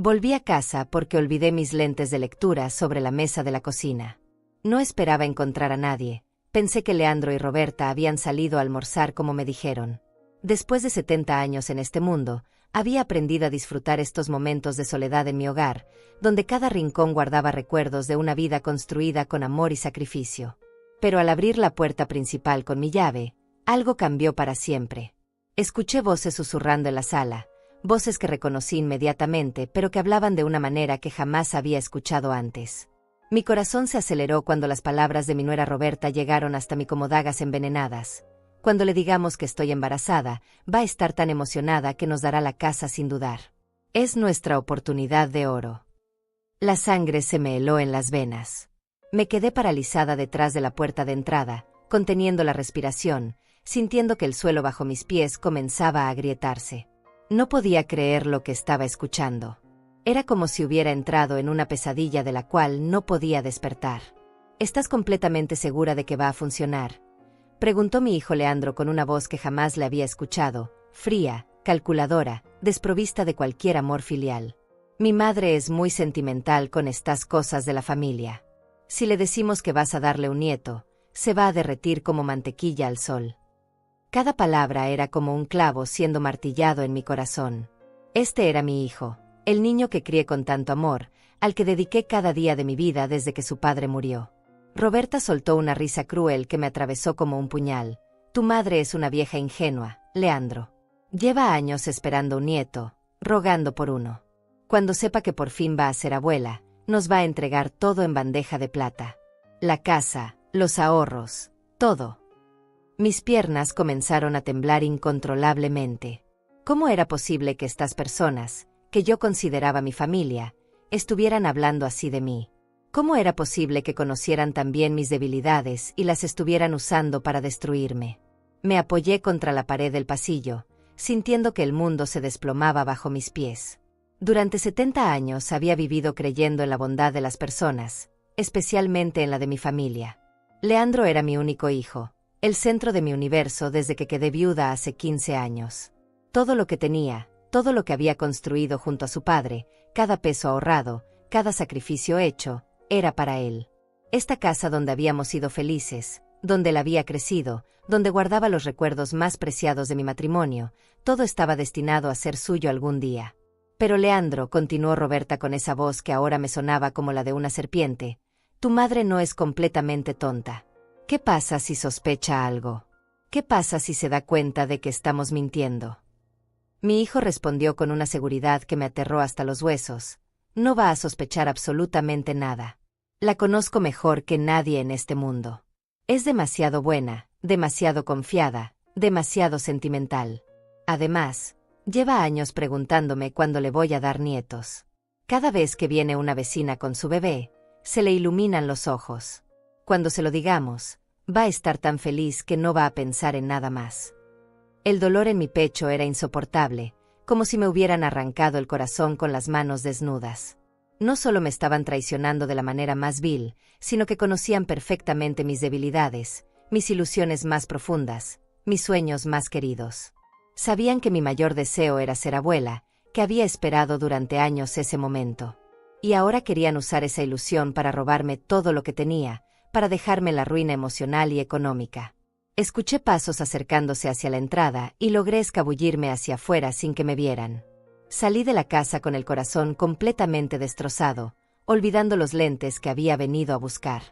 Volví a casa porque olvidé mis lentes de lectura sobre la mesa de la cocina. No esperaba encontrar a nadie. Pensé que Leandro y Roberta habían salido a almorzar como me dijeron. Después de 70 años en este mundo, había aprendido a disfrutar estos momentos de soledad en mi hogar, donde cada rincón guardaba recuerdos de una vida construida con amor y sacrificio. Pero al abrir la puerta principal con mi llave, algo cambió para siempre. Escuché voces susurrando en la sala, voces que reconocí inmediatamente, pero que hablaban de una manera que jamás había escuchado antes. Mi corazón se aceleró cuando las palabras de mi nuera Roberta llegaron hasta mí como dagas envenenadas. Cuando le digamos que estoy embarazada, va a estar tan emocionada que nos dará la casa sin dudar. Es nuestra oportunidad de oro. La sangre se me heló en las venas. Me quedé paralizada detrás de la puerta de entrada, conteniendo la respiración, sintiendo que el suelo bajo mis pies comenzaba a agrietarse. No podía creer lo que estaba escuchando. Era como si hubiera entrado en una pesadilla de la cual no podía despertar. ¿Estás completamente segura de que va a funcionar?, preguntó mi hijo Leandro con una voz que jamás le había escuchado, fría, calculadora, desprovista de cualquier amor filial. Mi madre es muy sentimental con estas cosas de la familia. Si le decimos que vas a darle un nieto, se va a derretir como mantequilla al sol. Cada palabra era como un clavo siendo martillado en mi corazón. Este era mi hijo, el niño que crié con tanto amor, al que dediqué cada día de mi vida desde que su padre murió. Roberta soltó una risa cruel que me atravesó como un puñal. Tu madre es una vieja ingenua, Leandro. Lleva años esperando un nieto, rogando por uno. Cuando sepa que por fin va a ser abuela, nos va a entregar todo en bandeja de plata. La casa, los ahorros, todo. Mis piernas comenzaron a temblar incontrolablemente. ¿Cómo era posible que estas personas, que yo consideraba mi familia, estuvieran hablando así de mí? ¿Cómo era posible que conocieran también mis debilidades y las estuvieran usando para destruirme? Me apoyé contra la pared del pasillo, sintiendo que el mundo se desplomaba bajo mis pies. Durante 70 años había vivido creyendo en la bondad de las personas, especialmente en la de mi familia. Leandro era mi único hijo, el centro de mi universo desde que quedé viuda hace 15 años. Todo lo que tenía, todo lo que había construido junto a su padre, cada peso ahorrado, cada sacrificio hecho, era para él. Esta casa donde habíamos sido felices, donde él había crecido, donde guardaba los recuerdos más preciados de mi matrimonio, todo estaba destinado a ser suyo algún día. Pero Leandro, continuó Roberta con esa voz que ahora me sonaba como la de una serpiente, tu madre no es completamente tonta. ¿Qué pasa si sospecha algo? ¿Qué pasa si se da cuenta de que estamos mintiendo? Mi hijo respondió con una seguridad que me aterró hasta los huesos. No va a sospechar absolutamente nada. La conozco mejor que nadie en este mundo. Es demasiado buena, demasiado confiada, demasiado sentimental. Además, lleva años preguntándome cuándo le voy a dar nietos. Cada vez que viene una vecina con su bebé, se le iluminan los ojos. Cuando se lo digamos, va a estar tan feliz que no va a pensar en nada más. El dolor en mi pecho era insoportable, como si me hubieran arrancado el corazón con las manos desnudas. No solo me estaban traicionando de la manera más vil, sino que conocían perfectamente mis debilidades, mis ilusiones más profundas, mis sueños más queridos. Sabían que mi mayor deseo era ser abuela, que había esperado durante años ese momento. Y ahora querían usar esa ilusión para robarme todo lo que tenía, para dejarme la ruina emocional y económica. Escuché pasos acercándose hacia la entrada y logré escabullirme hacia afuera sin que me vieran. Salí de la casa con el corazón completamente destrozado, olvidando los lentes que había venido a buscar.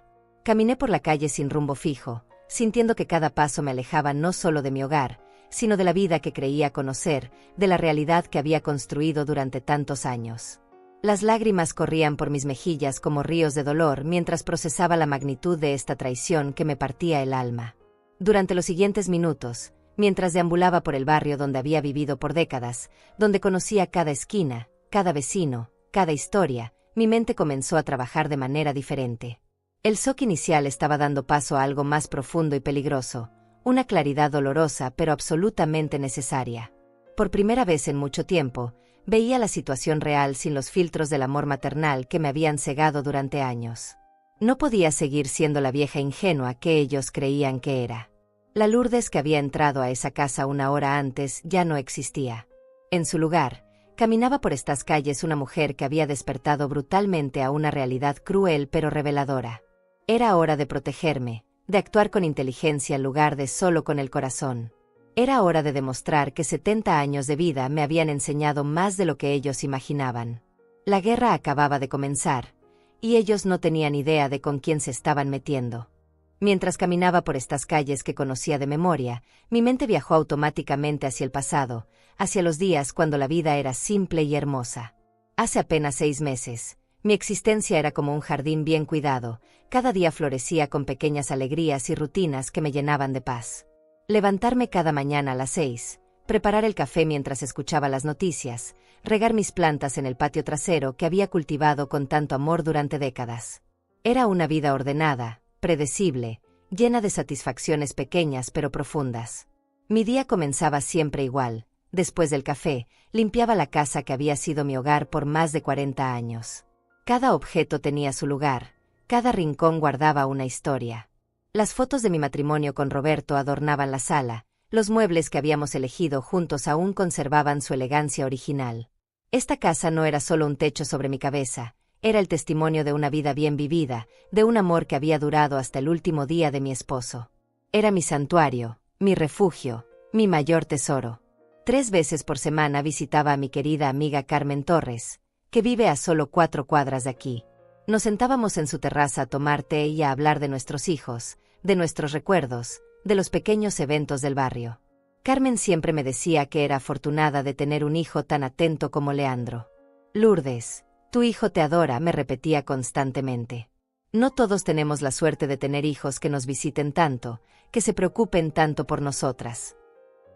Caminé por la calle sin rumbo fijo, sintiendo que cada paso me alejaba no solo de mi hogar, sino de la vida que creía conocer, de la realidad que había construido durante tantos años. Las lágrimas corrían por mis mejillas como ríos de dolor mientras procesaba la magnitud de esta traición que me partía el alma. Durante los siguientes minutos, mientras deambulaba por el barrio donde había vivido por décadas, donde conocía cada esquina, cada vecino, cada historia, mi mente comenzó a trabajar de manera diferente. El shock inicial estaba dando paso a algo más profundo y peligroso, una claridad dolorosa pero absolutamente necesaria. Por primera vez en mucho tiempo, veía la situación real sin los filtros del amor maternal que me habían cegado durante años. No podía seguir siendo la vieja ingenua que ellos creían que era. La Lourdes que había entrado a esa casa una hora antes ya no existía. En su lugar, Caminaba por estas calles una mujer que había despertado brutalmente a una realidad cruel pero reveladora. Era hora de protegerme, de actuar con inteligencia en lugar de solo con el corazón. Era hora de demostrar que 70 años de vida me habían enseñado más de lo que ellos imaginaban. La guerra acababa de comenzar, y ellos no tenían idea de con quién se estaban metiendo. Mientras caminaba por estas calles que conocía de memoria, mi mente viajó automáticamente hacia el pasado, hacia los días cuando la vida era simple y hermosa. Hace apenas 6 meses, mi existencia era como un jardín bien cuidado, cada día florecía con pequeñas alegrías y rutinas que me llenaban de paz. Levantarme cada mañana a las 6, preparar el café mientras escuchaba las noticias, regar mis plantas en el patio trasero que había cultivado con tanto amor durante décadas. Era una vida ordenada, predecible, llena de satisfacciones pequeñas pero profundas. Mi día comenzaba siempre igual. Después del café, limpiaba la casa que había sido mi hogar por más de 40 años. Cada objeto tenía su lugar, cada rincón guardaba una historia. Las fotos de mi matrimonio con Roberto adornaban la sala, los muebles que habíamos elegido juntos aún conservaban su elegancia original. Esta casa no era solo un techo sobre mi cabeza, era el testimonio de una vida bien vivida, de un amor que había durado hasta el último día de mi esposo. Era mi santuario, mi refugio, mi mayor tesoro. 3 veces por semana visitaba a mi querida amiga Carmen Torres, que vive a solo 4 cuadras de aquí. Nos sentábamos en su terraza a tomar té y a hablar de nuestros hijos, de nuestros recuerdos, de los pequeños eventos del barrio. Carmen siempre me decía que era afortunada de tener un hijo tan atento como Leandro. Lourdes, tu hijo te adora, me repetía constantemente. No todos tenemos la suerte de tener hijos que nos visiten tanto, que se preocupen tanto por nosotras.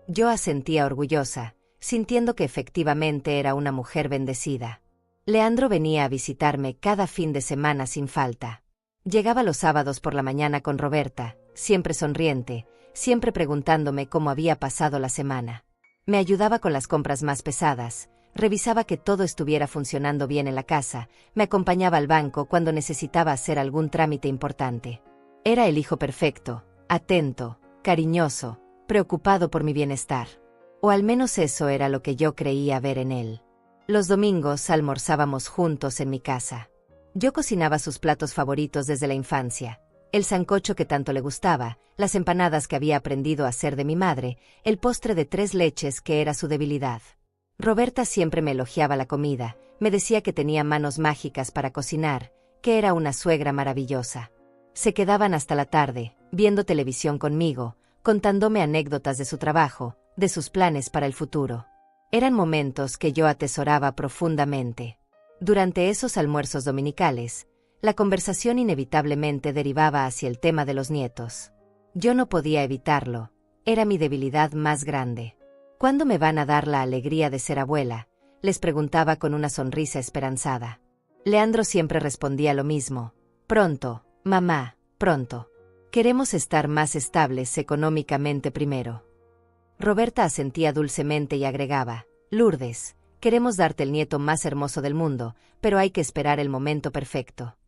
Yo asentía orgullosa, sintiendo que efectivamente era una mujer bendecida. Leandro venía a visitarme cada fin de semana sin falta. Llegaba los sábados por la mañana con Roberta, siempre sonriente, siempre preguntándome cómo había pasado la semana. Me ayudaba con las compras más pesadas, revisaba que todo estuviera funcionando bien en la casa, me acompañaba al banco cuando necesitaba hacer algún trámite importante. Era el hijo perfecto, atento, cariñoso, preocupado por mi bienestar. O al menos eso era lo que yo creía ver en él. Los domingos almorzábamos juntos en mi casa. Yo cocinaba sus platos favoritos desde la infancia, el sancocho que tanto le gustaba, las empanadas que había aprendido a hacer de mi madre, el postre de 3 leches que era su debilidad. Roberta siempre me elogiaba la comida, me decía que tenía manos mágicas para cocinar, que era una suegra maravillosa. Se quedaban hasta la tarde, viendo televisión conmigo, contándome anécdotas de su trabajo, de sus planes para el futuro. Eran momentos que yo atesoraba profundamente. Durante esos almuerzos dominicales, la conversación inevitablemente derivaba hacia el tema de los nietos. Yo no podía evitarlo, era mi debilidad más grande. ¿Cuándo me van a dar la alegría de ser abuela?, les preguntaba con una sonrisa esperanzada. Leandro siempre respondía lo mismo: pronto, mamá, pronto. Queremos estar más estables económicamente primero. Roberta asentía dulcemente y agregaba: Lourdes, queremos darte el nieto más hermoso del mundo, pero hay que esperar el momento perfecto.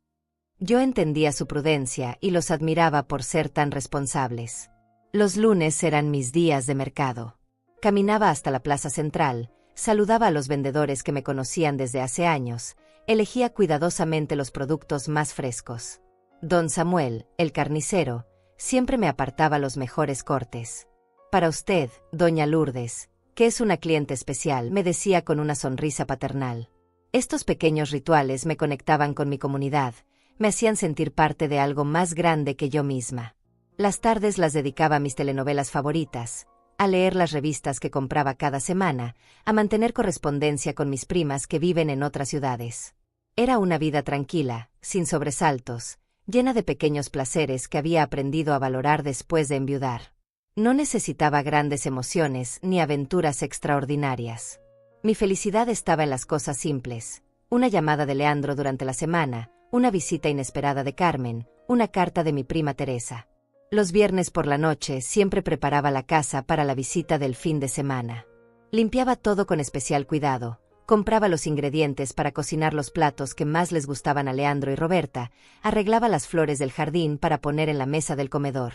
Yo entendía su prudencia y los admiraba por ser tan responsables. Los lunes eran mis días de mercado. Caminaba hasta la plaza central, saludaba a los vendedores que me conocían desde hace años, elegía cuidadosamente los productos más frescos. Don Samuel, el carnicero, siempre me apartaba los mejores cortes. Para usted, doña Lourdes, que es una cliente especial, me decía con una sonrisa paternal. Estos pequeños rituales me conectaban con mi comunidad, me hacían sentir parte de algo más grande que yo misma. Las tardes las dedicaba a mis telenovelas favoritas, a leer las revistas que compraba cada semana, a mantener correspondencia con mis primas que viven en otras ciudades. Era una vida tranquila, sin sobresaltos, llena de pequeños placeres que había aprendido a valorar después de enviudar. No necesitaba grandes emociones ni aventuras extraordinarias. Mi felicidad estaba en las cosas simples: una llamada de Leandro durante la semana, una visita inesperada de Carmen, una carta de mi prima Teresa. Los viernes por la noche siempre preparaba la casa para la visita del fin de semana. Limpiaba todo con especial cuidado, compraba los ingredientes para cocinar los platos que más les gustaban a Leandro y Roberta, arreglaba las flores del jardín para poner en la mesa del comedor.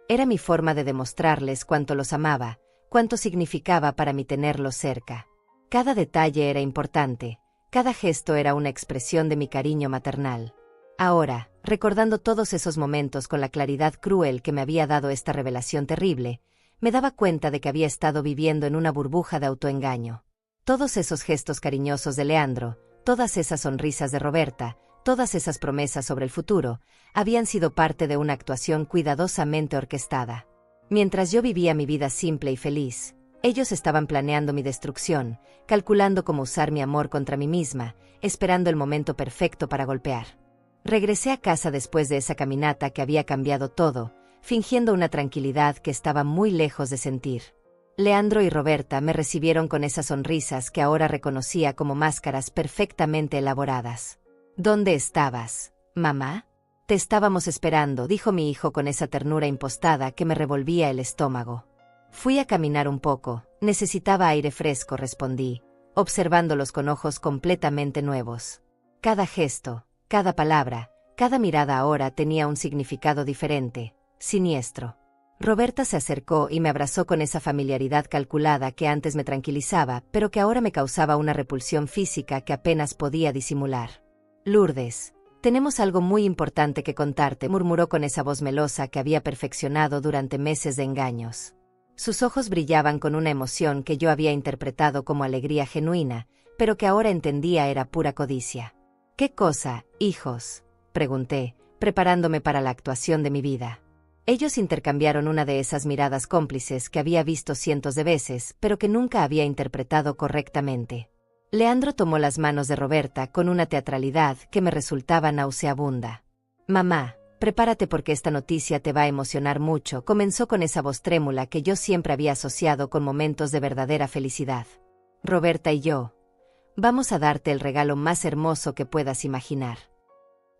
Era mi forma de demostrarles cuánto los amaba, cuánto significaba para mí tenerlos cerca. Cada detalle era importante, cada gesto era una expresión de mi cariño maternal. Ahora, recordando todos esos momentos con la claridad cruel que me había dado esta revelación terrible, me daba cuenta de que había estado viviendo en una burbuja de autoengaño. Todos esos gestos cariñosos de Leandro, todas esas sonrisas de Roberta, todas esas promesas sobre el futuro, habían sido parte de una actuación cuidadosamente orquestada. Mientras yo vivía mi vida simple y feliz, ellos estaban planeando mi destrucción, calculando cómo usar mi amor contra mí misma, esperando el momento perfecto para golpear. Regresé a casa después de esa caminata que había cambiado todo, fingiendo una tranquilidad que estaba muy lejos de sentir. Leandro y Roberta me recibieron con esas sonrisas que ahora reconocía como máscaras perfectamente elaboradas. ¿Dónde estabas, mamá? Te estábamos esperando, dijo mi hijo con esa ternura impostada que me revolvía el estómago. Fui a caminar un poco, necesitaba aire fresco, respondí, observándolos con ojos completamente nuevos. Cada gesto, cada palabra, cada mirada ahora tenía un significado diferente, siniestro. Roberta se acercó y me abrazó con esa familiaridad calculada que antes me tranquilizaba, pero que ahora me causaba una repulsión física que apenas podía disimular. Lourdes, tenemos algo muy importante que contarte, murmuró con esa voz melosa que había perfeccionado durante meses de engaños. Sus ojos brillaban con una emoción que yo había interpretado como alegría genuina, pero que ahora entendía era pura codicia. ¿Qué cosa, hijos?, pregunté, preparándome para la actuación de mi vida. Ellos intercambiaron una de esas miradas cómplices que había visto cientos de veces, pero que nunca había interpretado correctamente. Leandro tomó las manos de Roberta con una teatralidad que me resultaba nauseabunda. Mamá, prepárate porque esta noticia te va a emocionar mucho, comenzó con esa voz trémula que yo siempre había asociado con momentos de verdadera felicidad. Roberta y yo, vamos a darte el regalo más hermoso que puedas imaginar.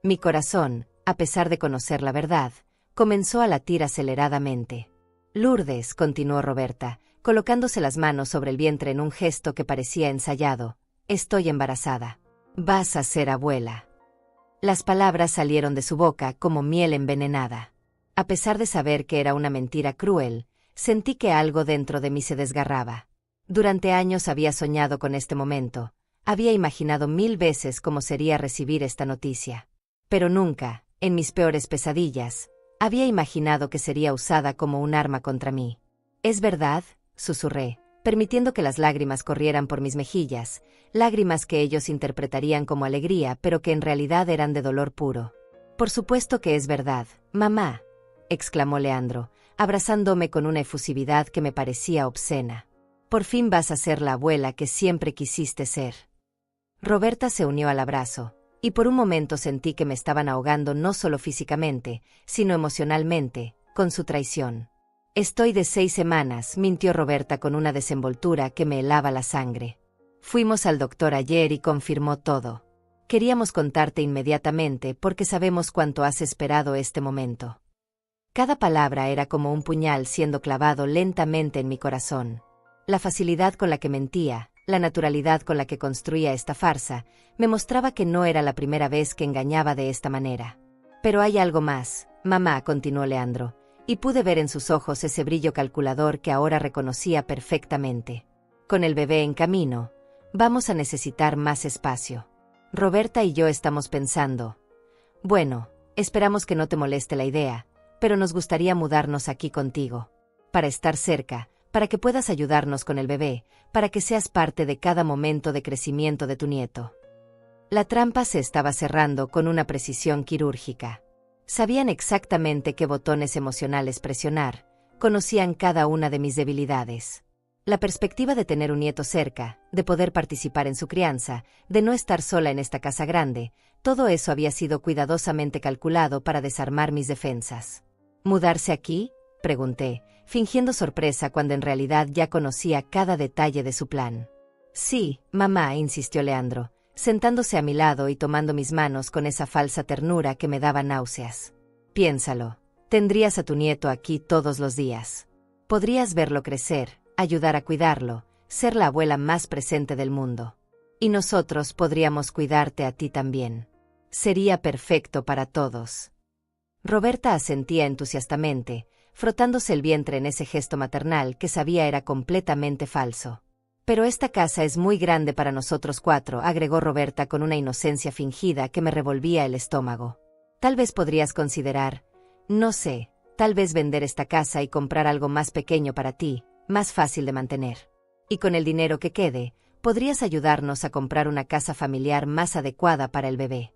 Mi corazón, a pesar de conocer la verdad, comenzó a latir aceleradamente. Lourdes, continuó Roberta, colocándose las manos sobre el vientre en un gesto que parecía ensayado, estoy embarazada. Vas a ser abuela. Las palabras salieron de su boca como miel envenenada. A pesar de saber que era una mentira cruel, sentí que algo dentro de mí se desgarraba. Durante años había soñado con este momento, había imaginado 1000 veces cómo sería recibir esta noticia. Pero nunca, en mis peores pesadillas, había imaginado que sería usada como un arma contra mí. ¿Es verdad?, susurré, permitiendo que las lágrimas corrieran por mis mejillas, lágrimas que ellos interpretarían como alegría, pero que en realidad eran de dolor puro. Por supuesto que es verdad, mamá, exclamó Leandro, abrazándome con una efusividad que me parecía obscena. Por fin vas a ser la abuela que siempre quisiste ser. Roberta se unió al abrazo, y por un momento sentí que me estaban ahogando no solo físicamente, sino emocionalmente, con su traición. Estoy de 6 semanas, mintió Roberta con una desenvoltura que me helaba la sangre. Fuimos al doctor ayer y confirmó todo. Queríamos contarte inmediatamente porque sabemos cuánto has esperado este momento. Cada palabra era como un puñal siendo clavado lentamente en mi corazón. La facilidad con la que mentía, la naturalidad con la que construía esta farsa, me mostraba que no era la primera vez que engañaba de esta manera. Pero hay algo más, mamá, continuó Leandro, y pude ver en sus ojos ese brillo calculador que ahora reconocía perfectamente. Con el bebé en camino, vamos a necesitar más espacio. Roberta y yo estamos pensando. Bueno, esperamos que no te moleste la idea, pero nos gustaría mudarnos aquí contigo. Para estar cerca, para que puedas ayudarnos con el bebé, para que seas parte de cada momento de crecimiento de tu nieto. La trampa se estaba cerrando con una precisión quirúrgica. Sabían exactamente qué botones emocionales presionar, conocían cada una de mis debilidades. La perspectiva de tener un nieto cerca, de poder participar en su crianza, de no estar sola en esta casa grande, todo eso había sido cuidadosamente calculado para desarmar mis defensas. ¿Mudarse aquí?, pregunté, fingiendo sorpresa cuando en realidad ya conocía cada detalle de su plan. Sí, mamá, insistió Leandro, sentándose a mi lado y tomando mis manos con esa falsa ternura que me daba náuseas. Piénsalo, tendrías a tu nieto aquí todos los días. Podrías verlo crecer, ayudar a cuidarlo, ser la abuela más presente del mundo. Y nosotros podríamos cuidarte a ti también. Sería perfecto para todos. Roberta asentía entusiastamente, frotándose el vientre en ese gesto maternal que sabía era completamente falso. Pero esta casa es muy grande para nosotros cuatro, agregó Roberta con una inocencia fingida que me revolvía el estómago. Tal vez podrías considerar, no sé, tal vez vender esta casa y comprar algo más pequeño para ti, más fácil de mantener. Y con el dinero que quede, podrías ayudarnos a comprar una casa familiar más adecuada para el bebé.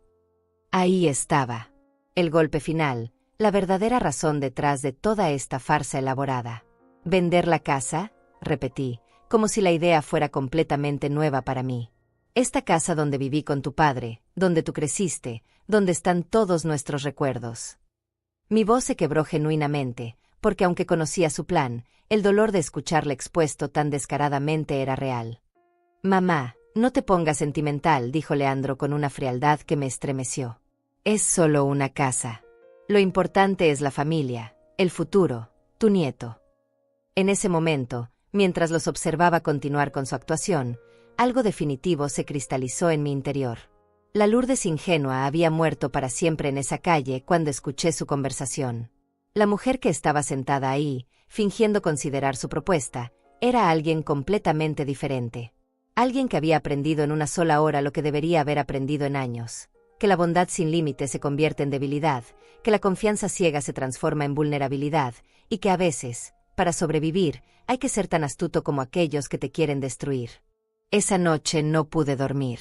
Ahí estaba. El golpe final, la verdadera razón detrás de toda esta farsa elaborada. ¿Vender la casa?, repetí, como si la idea fuera completamente nueva para mí. Esta casa donde viví con tu padre, donde tú creciste, donde están todos nuestros recuerdos. Mi voz se quebró genuinamente, porque aunque conocía su plan, el dolor de escucharle expuesto tan descaradamente era real. Mamá, no te pongas sentimental, dijo Leandro con una frialdad que me estremeció. Es solo una casa. Lo importante es la familia, el futuro, tu nieto. En ese momento, mientras los observaba continuar con su actuación, algo definitivo se cristalizó en mi interior. La Lourdes ingenua había muerto para siempre en esa calle cuando escuché su conversación. La mujer que estaba sentada ahí, fingiendo considerar su propuesta, era alguien completamente diferente. Alguien que había aprendido en una sola hora lo que debería haber aprendido en años. Que la bondad sin límites se convierte en debilidad, que la confianza ciega se transforma en vulnerabilidad, y que a veces, para sobrevivir, hay que ser tan astuto como aquellos que te quieren destruir. Esa noche no pude dormir.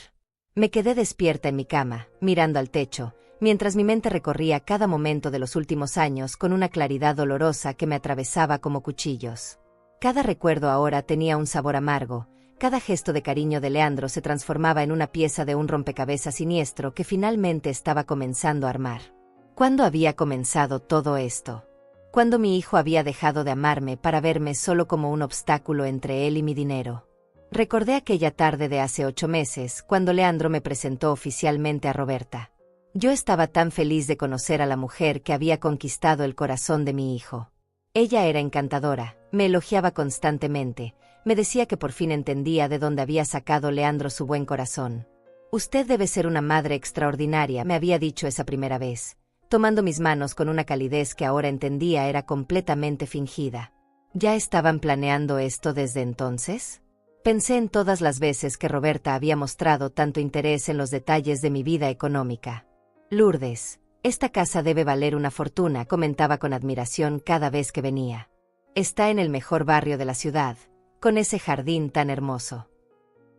Me quedé despierta en mi cama, mirando al techo, mientras mi mente recorría cada momento de los últimos años con una claridad dolorosa que me atravesaba como cuchillos. Cada recuerdo ahora tenía un sabor amargo, cada gesto de cariño de Leandro se transformaba en una pieza de un rompecabezas siniestro que finalmente estaba comenzando a armar. ¿Cuándo había comenzado todo esto? ¿Cuándo mi hijo había dejado de amarme para verme solo como un obstáculo entre él y mi dinero? Recordé aquella tarde de hace 8 meses, cuando Leandro me presentó oficialmente a Roberta. Yo estaba tan feliz de conocer a la mujer que había conquistado el corazón de mi hijo. Ella era encantadora, me elogiaba constantemente, me decía que por fin entendía de dónde había sacado Leandro su buen corazón. Usted debe ser una madre extraordinaria, me había dicho esa primera vez, tomando mis manos con una calidez que ahora entendía era completamente fingida. ¿Ya estaban planeando esto desde entonces? Pensé en todas las veces que Roberta había mostrado tanto interés en los detalles de mi vida económica. Lourdes, esta casa debe valer una fortuna, comentaba con admiración cada vez que venía. Está en el mejor barrio de la ciudad, con ese jardín tan hermoso.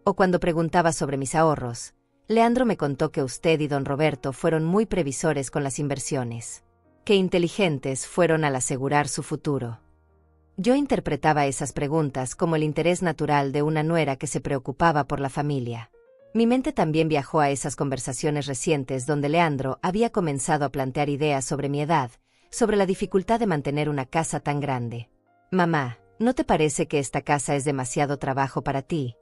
O cuando preguntaba sobre mis ahorros, Leandro me contó que usted y don Roberto fueron muy previsores con las inversiones. Qué inteligentes fueron al asegurar su futuro. Yo interpretaba esas preguntas como el interés natural de una nuera que se preocupaba por la familia. Mi mente también viajó a esas conversaciones recientes donde Leandro había comenzado a plantear ideas sobre mi edad, sobre la dificultad de mantener una casa tan grande. Mamá, ¿no te parece que esta casa es demasiado trabajo para ti?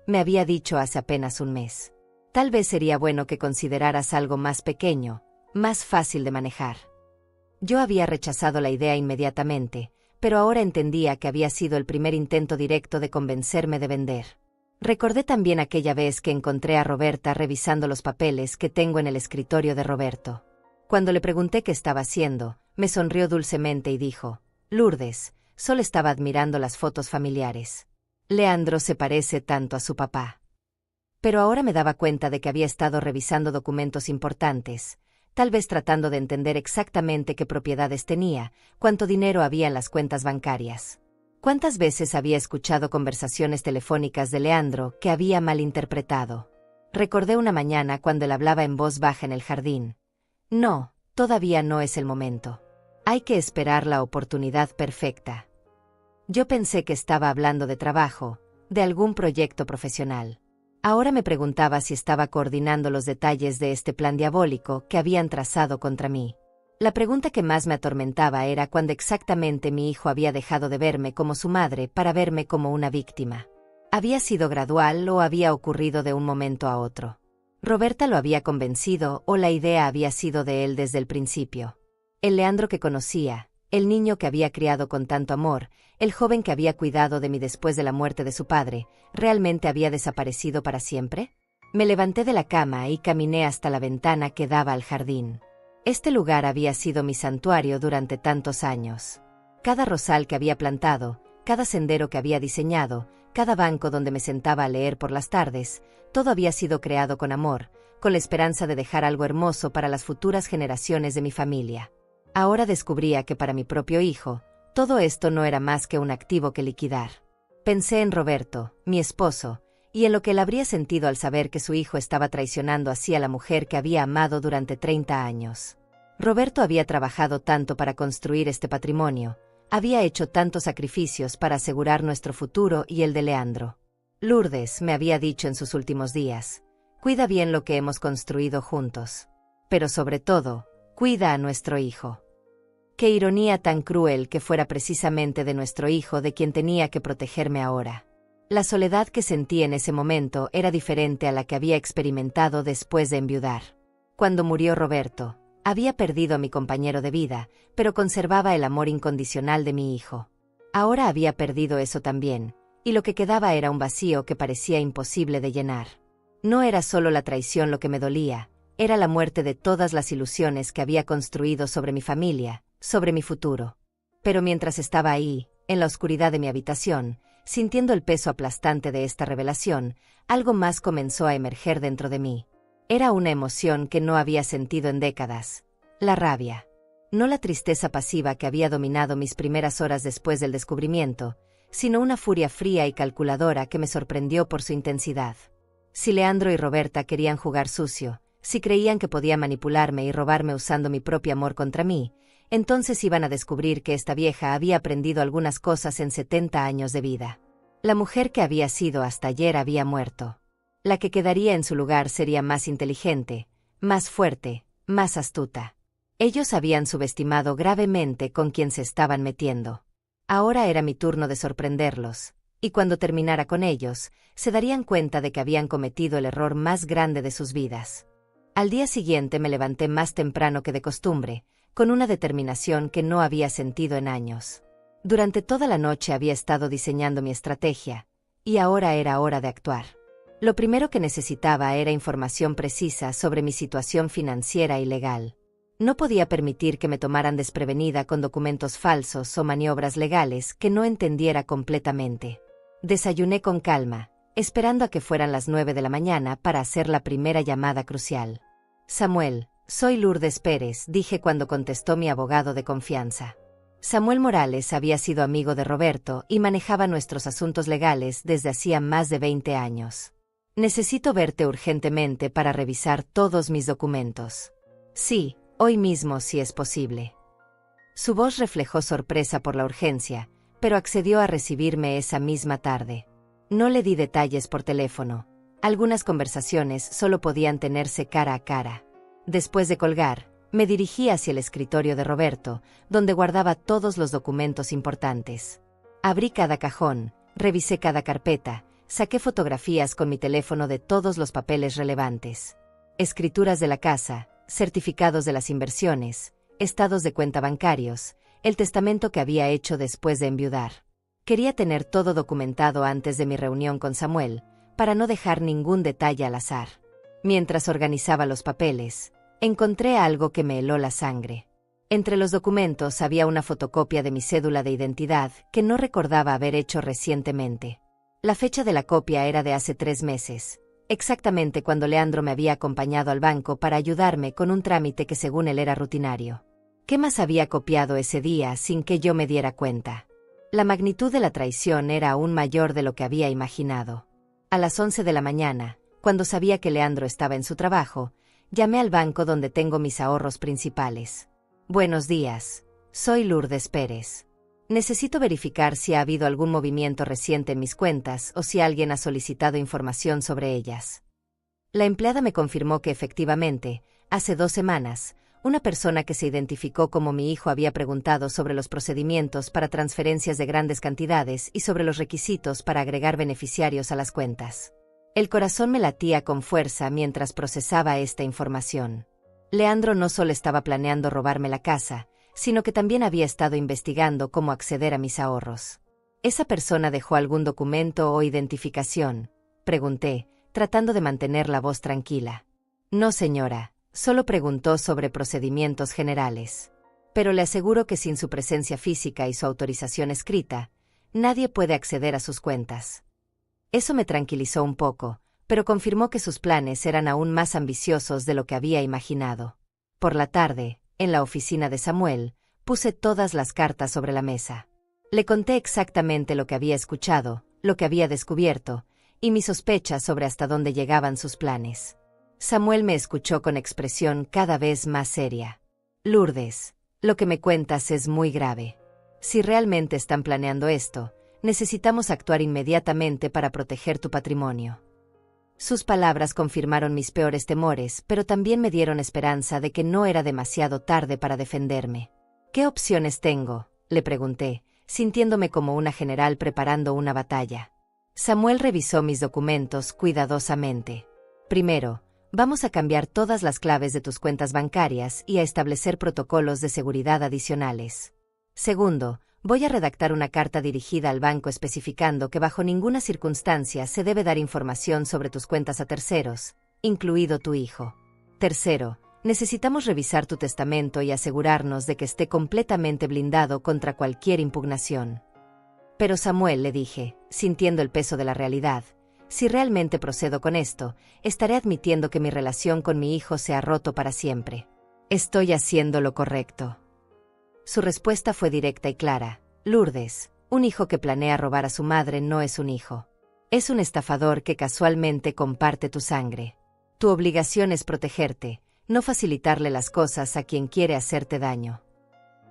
Me había dicho hace apenas un mes. Tal vez sería bueno que consideraras algo más pequeño, más fácil de manejar. Yo había rechazado la idea inmediatamente, pero ahora entendía que había sido el primer intento directo de convencerme de vender. Recordé también aquella vez que encontré a Roberta revisando los papeles que tengo en el escritorio de Roberto. Cuando le pregunté qué estaba haciendo, me sonrió dulcemente y dijo, Lourdes, solo estaba admirando las fotos familiares. Leandro se parece tanto a su papá. Pero ahora me daba cuenta de que había estado revisando documentos importantes, tal vez tratando de entender exactamente qué propiedades tenía, cuánto dinero había en las cuentas bancarias. ¿Cuántas veces había escuchado conversaciones telefónicas de Leandro que había malinterpretado? Recordé una mañana cuando él hablaba en voz baja en el jardín. No, todavía no es el momento. Hay que esperar la oportunidad perfecta. Yo pensé que estaba hablando de trabajo, de algún proyecto profesional. Ahora me preguntaba si estaba coordinando los detalles de este plan diabólico que habían trazado contra mí. La pregunta que más me atormentaba era cuándo exactamente mi hijo había dejado de verme como su madre para verme como una víctima. ¿Había sido gradual o había ocurrido de un momento a otro? ¿Roberta lo había convencido o la idea había sido de él desde el principio? El Leandro que conocía, el niño que había criado con tanto amor, el joven que había cuidado de mí después de la muerte de su padre, ¿realmente había desaparecido para siempre? Me levanté de la cama y caminé hasta la ventana que daba al jardín. Este lugar había sido mi santuario durante tantos años. Cada rosal que había plantado, cada sendero que había diseñado, cada banco donde me sentaba a leer por las tardes, todo había sido creado con amor, con la esperanza de dejar algo hermoso para las futuras generaciones de mi familia. Ahora descubría que para mi propio hijo, todo esto no era más que un activo que liquidar. Pensé en Roberto, mi esposo, y en lo que él habría sentido al saber que su hijo estaba traicionando así a la mujer que había amado durante 30 años. Roberto había trabajado tanto para construir este patrimonio, había hecho tantos sacrificios para asegurar nuestro futuro y el de Leandro. Lourdes me había dicho en sus últimos días, cuida bien lo que hemos construido juntos. Pero sobre todo, cuida a nuestro hijo. Qué ironía tan cruel que fuera precisamente de nuestro hijo de quien tenía que protegerme ahora. La soledad que sentí en ese momento era diferente a la que había experimentado después de enviudar. Cuando murió Roberto, había perdido a mi compañero de vida, pero conservaba el amor incondicional de mi hijo. Ahora había perdido eso también, y lo que quedaba era un vacío que parecía imposible de llenar. No era solo la traición lo que me dolía, era la muerte de todas las ilusiones que había construido sobre mi familia, sobre mi futuro. Pero mientras estaba ahí, en la oscuridad de mi habitación, sintiendo el peso aplastante de esta revelación, algo más comenzó a emerger dentro de mí. Era una emoción que no había sentido en décadas. La rabia. No la tristeza pasiva que había dominado mis primeras horas después del descubrimiento, sino una furia fría y calculadora que me sorprendió por su intensidad. Si Leandro y Roberta querían jugar sucio, si creían que podía manipularme y robarme usando mi propio amor contra mí, entonces iban a descubrir que esta vieja había aprendido algunas cosas en 70 años de vida. La mujer que había sido hasta ayer había muerto. La que quedaría en su lugar sería más inteligente, más fuerte, más astuta. Ellos habían subestimado gravemente con quien se estaban metiendo. Ahora era mi turno de sorprenderlos, y cuando terminara con ellos, se darían cuenta de que habían cometido el error más grande de sus vidas. Al día siguiente me levanté más temprano que de costumbre, con una determinación que no había sentido en años. Durante toda la noche había estado diseñando mi estrategia, y ahora era hora de actuar. Lo primero que necesitaba era información precisa sobre mi situación financiera y legal. No podía permitir que me tomaran desprevenida con documentos falsos o maniobras legales que no entendiera completamente. Desayuné con calma, esperando a que fueran las 9 de la mañana para hacer la primera llamada crucial. Samuel, soy Lourdes Pérez, dije cuando contestó mi abogado de confianza. Samuel Morales había sido amigo de Roberto y manejaba nuestros asuntos legales desde hacía más de 20 años. Necesito verte urgentemente para revisar todos mis documentos. Sí, hoy mismo si es posible. Su voz reflejó sorpresa por la urgencia, pero accedió a recibirme esa misma tarde. No le di detalles por teléfono. Algunas conversaciones solo podían tenerse cara a cara. Después de colgar, me dirigí hacia el escritorio de Roberto, donde guardaba todos los documentos importantes. Abrí cada cajón, revisé cada carpeta, saqué fotografías con mi teléfono de todos los papeles relevantes. Escrituras de la casa, certificados de las inversiones, estados de cuenta bancarios, el testamento que había hecho después de enviudar. Quería tener todo documentado antes de mi reunión con Samuel, para no dejar ningún detalle al azar. Mientras organizaba los papeles, encontré algo que me heló la sangre. Entre los documentos había una fotocopia de mi cédula de identidad que no recordaba haber hecho recientemente. La fecha de la copia era de hace 3 meses, exactamente cuando Leandro me había acompañado al banco para ayudarme con un trámite que según él era rutinario. ¿Qué más había copiado ese día sin que yo me diera cuenta? La magnitud de la traición era aún mayor de lo que había imaginado. A las 11 de la mañana, cuando sabía que Leandro estaba en su trabajo, llamé al banco donde tengo mis ahorros principales. Buenos días, soy Lourdes Pérez. Necesito verificar si ha habido algún movimiento reciente en mis cuentas o si alguien ha solicitado información sobre ellas. La empleada me confirmó que efectivamente, hace 2 semanas, una persona que se identificó como mi hijo había preguntado sobre los procedimientos para transferencias de grandes cantidades y sobre los requisitos para agregar beneficiarios a las cuentas. El corazón me latía con fuerza mientras procesaba esta información. Leandro no solo estaba planeando robarme la casa, sino que también había estado investigando cómo acceder a mis ahorros. ¿Esa persona dejó algún documento o identificación?, pregunté, tratando de mantener la voz tranquila. No, señora, solo preguntó sobre procedimientos generales. Pero le aseguro que sin su presencia física y su autorización escrita, nadie puede acceder a sus cuentas. Eso me tranquilizó un poco, pero confirmó que sus planes eran aún más ambiciosos de lo que había imaginado. Por la tarde, en la oficina de Samuel, puse todas las cartas sobre la mesa. Le conté exactamente lo que había escuchado, lo que había descubierto, y mis sospechas sobre hasta dónde llegaban sus planes. Samuel me escuchó con expresión cada vez más seria. Lourdes, lo que me cuentas es muy grave. Si realmente están planeando esto, necesitamos actuar inmediatamente para proteger tu patrimonio. Sus palabras confirmaron mis peores temores, pero también me dieron esperanza de que no era demasiado tarde para defenderme. ¿Qué opciones tengo?, le pregunté, sintiéndome como una general preparando una batalla. Samuel revisó mis documentos cuidadosamente. Primero, vamos a cambiar todas las claves de tus cuentas bancarias y a establecer protocolos de seguridad adicionales. Segundo, voy a redactar una carta dirigida al banco especificando que bajo ninguna circunstancia se debe dar información sobre tus cuentas a terceros, incluido tu hijo. Tercero, necesitamos revisar tu testamento y asegurarnos de que esté completamente blindado contra cualquier impugnación. Pero Samuel, le dije, sintiendo el peso de la realidad, si realmente procedo con esto, estaré admitiendo que mi relación con mi hijo se ha roto para siempre. Estoy haciendo lo correcto. Su respuesta fue directa y clara. Lourdes, un hijo que planea robar a su madre no es un hijo. Es un estafador que casualmente comparte tu sangre. Tu obligación es protegerte, no facilitarle las cosas a quien quiere hacerte daño.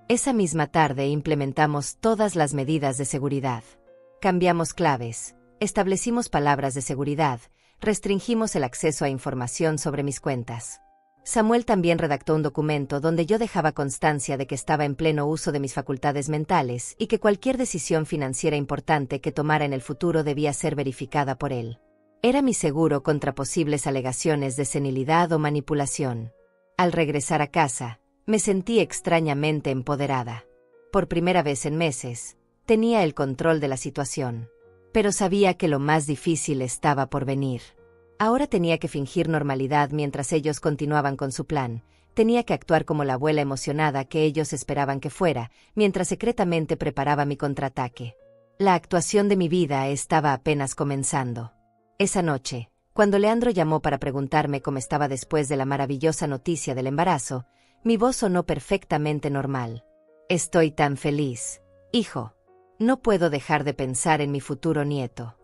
Esa misma tarde implementamos todas las medidas de seguridad. Cambiamos claves, establecimos palabras de seguridad, restringimos el acceso a información sobre mis cuentas. Samuel también redactó un documento donde yo dejaba constancia de que estaba en pleno uso de mis facultades mentales y que cualquier decisión financiera importante que tomara en el futuro debía ser verificada por él. Era mi seguro contra posibles alegaciones de senilidad o manipulación. Al regresar a casa, me sentí extrañamente empoderada. Por primera vez en meses, tenía el control de la situación. Pero sabía que lo más difícil estaba por venir. Ahora tenía que fingir normalidad mientras ellos continuaban con su plan. Tenía que actuar como la abuela emocionada que ellos esperaban que fuera, mientras secretamente preparaba mi contraataque. La actuación de mi vida estaba apenas comenzando. Esa noche, cuando Leandro llamó para preguntarme cómo estaba después de la maravillosa noticia del embarazo, mi voz sonó perfectamente normal. Estoy tan feliz, hijo. No puedo dejar de pensar en mi futuro nieto.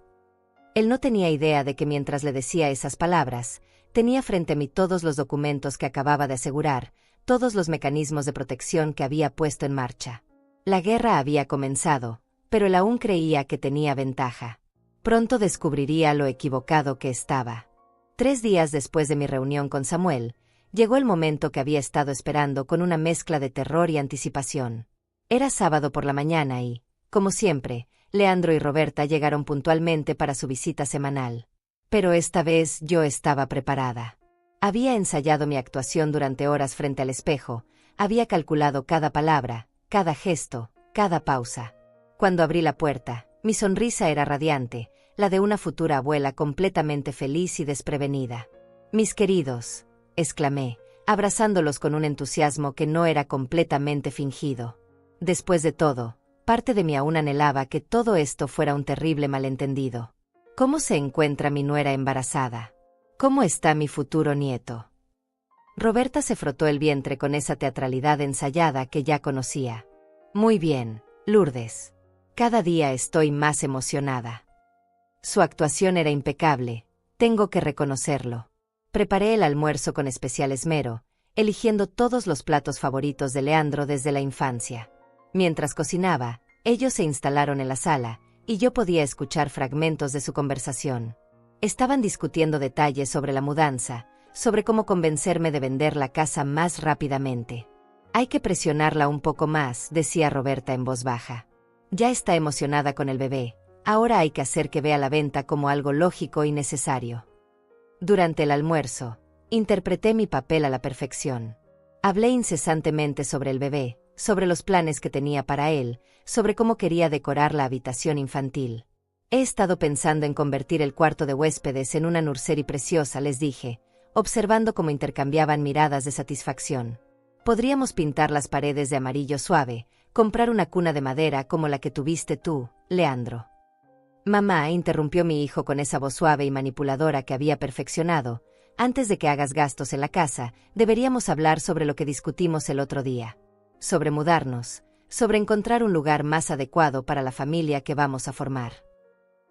Él no tenía idea de que mientras le decía esas palabras, tenía frente a mí todos los documentos que acababa de asegurar, todos los mecanismos de protección que había puesto en marcha. La guerra había comenzado, pero él aún creía que tenía ventaja. Pronto descubriría lo equivocado que estaba. 3 días después de mi reunión con Samuel, llegó el momento que había estado esperando con una mezcla de terror y anticipación. Era sábado por la mañana y, como siempre, Leandro y Roberta llegaron puntualmente para su visita semanal. Pero esta vez yo estaba preparada. Había ensayado mi actuación durante horas frente al espejo, había calculado cada palabra, cada gesto, cada pausa. Cuando abrí la puerta, mi sonrisa era radiante, la de una futura abuela completamente feliz y desprevenida. «Mis queridos», exclamé, abrazándolos con un entusiasmo que no era completamente fingido. Después de todo, parte de mí aún anhelaba que todo esto fuera un terrible malentendido. ¿Cómo se encuentra mi nuera embarazada? ¿Cómo está mi futuro nieto? Roberta se frotó el vientre con esa teatralidad ensayada que ya conocía. Muy bien, Lourdes. Cada día estoy más emocionada. Su actuación era impecable, tengo que reconocerlo. Preparé el almuerzo con especial esmero, eligiendo todos los platos favoritos de Leandro desde la infancia. Mientras cocinaba, ellos se instalaron en la sala, y yo podía escuchar fragmentos de su conversación. Estaban discutiendo detalles sobre la mudanza, sobre cómo convencerme de vender la casa más rápidamente. Hay que presionarla un poco más, decía Roberta en voz baja. Ya está emocionada con el bebé, ahora hay que hacer que vea la venta como algo lógico y necesario. Durante el almuerzo, interpreté mi papel a la perfección. Hablé incesantemente sobre el bebé, sobre los planes que tenía para él, sobre cómo quería decorar la habitación infantil. He estado pensando en convertir el cuarto de huéspedes en una nursery preciosa, les dije, observando cómo intercambiaban miradas de satisfacción. Podríamos pintar las paredes de amarillo suave, comprar una cuna de madera como la que tuviste tú, Leandro. Mamá, interrumpió mi hijo con esa voz suave y manipuladora que había perfeccionado, antes de que hagas gastos en la casa, deberíamos hablar sobre lo que discutimos el otro día. Sobre mudarnos, sobre encontrar un lugar más adecuado para la familia que vamos a formar.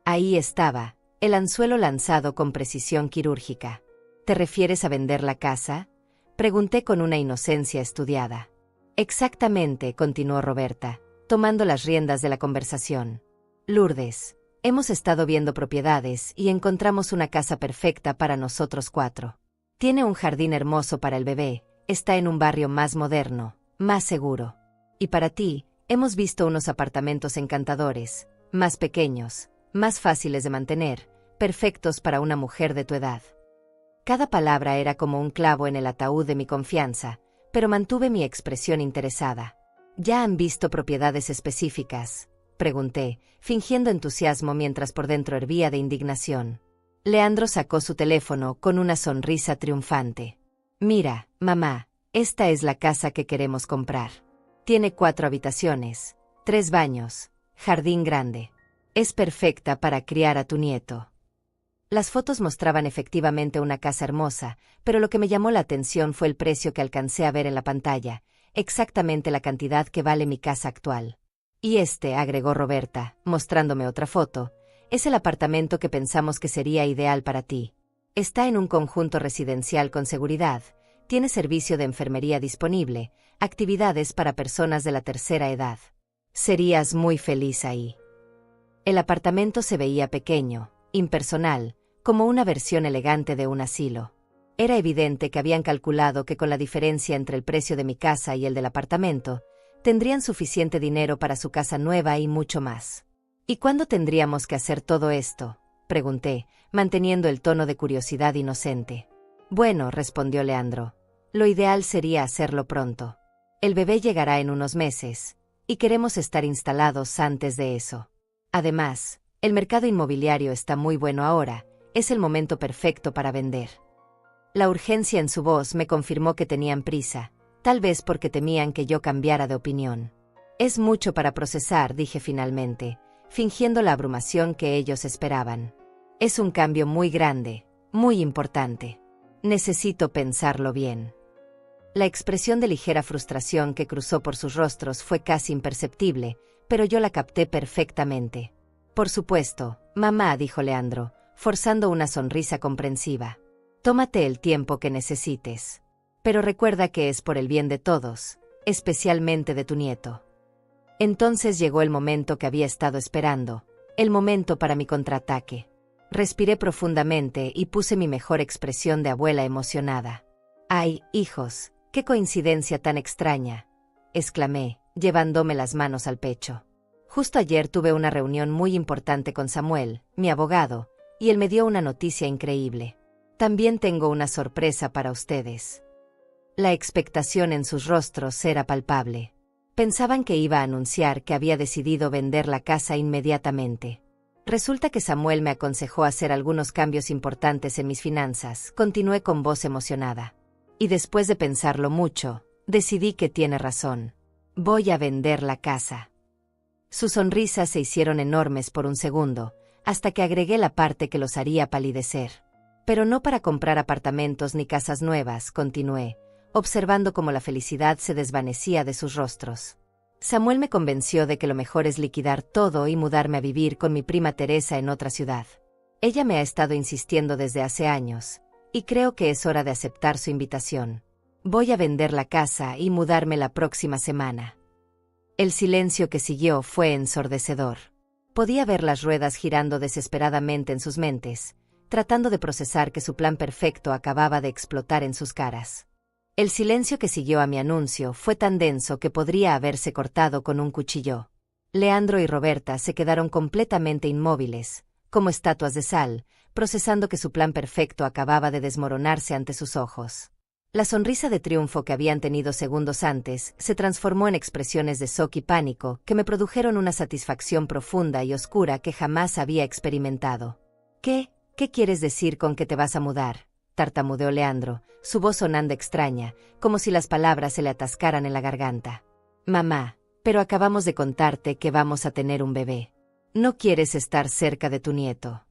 Ahí estaba, el anzuelo lanzado con precisión quirúrgica. ¿Te refieres a vender la casa?, pregunté con una inocencia estudiada. Exactamente, continuó Roberta, tomando las riendas de la conversación. Lourdes, hemos estado viendo propiedades y encontramos una casa perfecta para nosotros 4. Tiene un jardín hermoso para el bebé, está en un barrio más moderno, más seguro. Y para ti, hemos visto unos apartamentos encantadores, más pequeños, más fáciles de mantener, perfectos para una mujer de tu edad. Cada palabra era como un clavo en el ataúd de mi confianza, pero mantuve mi expresión interesada. ¿Ya han visto propiedades específicas?, pregunté, fingiendo entusiasmo mientras por dentro hervía de indignación. Leandro sacó su teléfono con una sonrisa triunfante. Mira, mamá, esta es la casa que queremos comprar. Tiene 4 habitaciones, 3 baños, jardín grande. Es perfecta para criar a tu nieto. Las fotos mostraban efectivamente una casa hermosa, pero lo que me llamó la atención fue el precio que alcancé a ver en la pantalla, exactamente la cantidad que vale mi casa actual. Y agregó Roberta, mostrándome otra foto, es el apartamento que pensamos que sería ideal para ti. Está en un conjunto residencial con seguridad, tiene servicio de enfermería disponible, actividades para personas de la tercera edad. Serías muy feliz ahí. El apartamento se veía pequeño, impersonal, como una versión elegante de un asilo. Era evidente que habían calculado que con la diferencia entre el precio de mi casa y el del apartamento, tendrían suficiente dinero para su casa nueva y mucho más. ¿Y cuándo tendríamos que hacer todo esto?, pregunté, manteniendo el tono de curiosidad inocente. Bueno, respondió Leandro, lo ideal sería hacerlo pronto. El bebé llegará en unos meses, y queremos estar instalados antes de eso. Además, el mercado inmobiliario está muy bueno ahora, es el momento perfecto para vender. La urgencia en su voz me confirmó que tenían prisa, tal vez porque temían que yo cambiara de opinión. Es mucho para procesar, dije finalmente, fingiendo la abrumación que ellos esperaban. Es un cambio muy grande, muy importante. Necesito pensarlo bien. La expresión de ligera frustración que cruzó por sus rostros fue casi imperceptible, pero yo la capté perfectamente. Por supuesto, mamá, dijo Leandro, forzando una sonrisa comprensiva. Tómate el tiempo que necesites. Pero recuerda que es por el bien de todos, especialmente de tu nieto. Entonces llegó el momento que había estado esperando, el momento para mi contraataque. Respiré profundamente y puse mi mejor expresión de abuela emocionada. ¡Ay, hijos, qué coincidencia tan extraña!, exclamé, llevándome las manos al pecho. Justo ayer tuve una reunión muy importante con Samuel, mi abogado, y él me dio una noticia increíble. También tengo una sorpresa para ustedes. La expectación en sus rostros era palpable. Pensaban que iba a anunciar que había decidido vender la casa inmediatamente. Resulta que Samuel me aconsejó hacer algunos cambios importantes en mis finanzas, continué con voz emocionada. Y después de pensarlo mucho, decidí que tiene razón. Voy a vender la casa. Sus sonrisas se hicieron enormes por un segundo, hasta que agregué la parte que los haría palidecer. Pero no para comprar apartamentos ni casas nuevas, continué, observando cómo la felicidad se desvanecía de sus rostros. Samuel me convenció de que lo mejor es liquidar todo y mudarme a vivir con mi prima Teresa en otra ciudad. Ella me ha estado insistiendo desde hace años, y creo que es hora de aceptar su invitación. Voy a vender la casa y mudarme la próxima semana. El silencio que siguió fue ensordecedor. Podía ver las ruedas girando desesperadamente en sus mentes, tratando de procesar que su plan perfecto acababa de explotar en sus caras. El silencio que siguió a mi anuncio fue tan denso que podría haberse cortado con un cuchillo. Leandro y Roberta se quedaron completamente inmóviles, como estatuas de sal, procesando que su plan perfecto acababa de desmoronarse ante sus ojos. La sonrisa de triunfo que habían tenido segundos antes se transformó en expresiones de shock y pánico que me produjeron una satisfacción profunda y oscura que jamás había experimentado. ¿Qué quieres decir con que te vas a mudar?, tartamudeó Leandro, su voz sonando extraña, como si las palabras se le atascaran en la garganta. Mamá, pero acabamos de contarte que vamos a tener un bebé. No quieres estar cerca de tu nieto.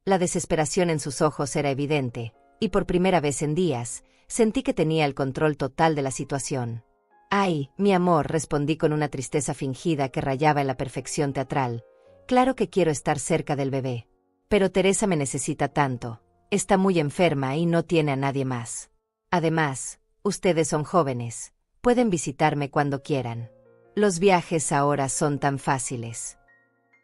La desesperación en sus ojos era evidente, y por primera vez en días, sentí que tenía el control total de la situación. «Ay, mi amor», respondí con una tristeza fingida que rayaba en la perfección teatral. «Claro que quiero estar cerca del bebé. Pero Teresa me necesita tanto. Está muy enferma y no tiene a nadie más. Además, ustedes son jóvenes. Pueden visitarme cuando quieran. Los viajes ahora son tan fáciles».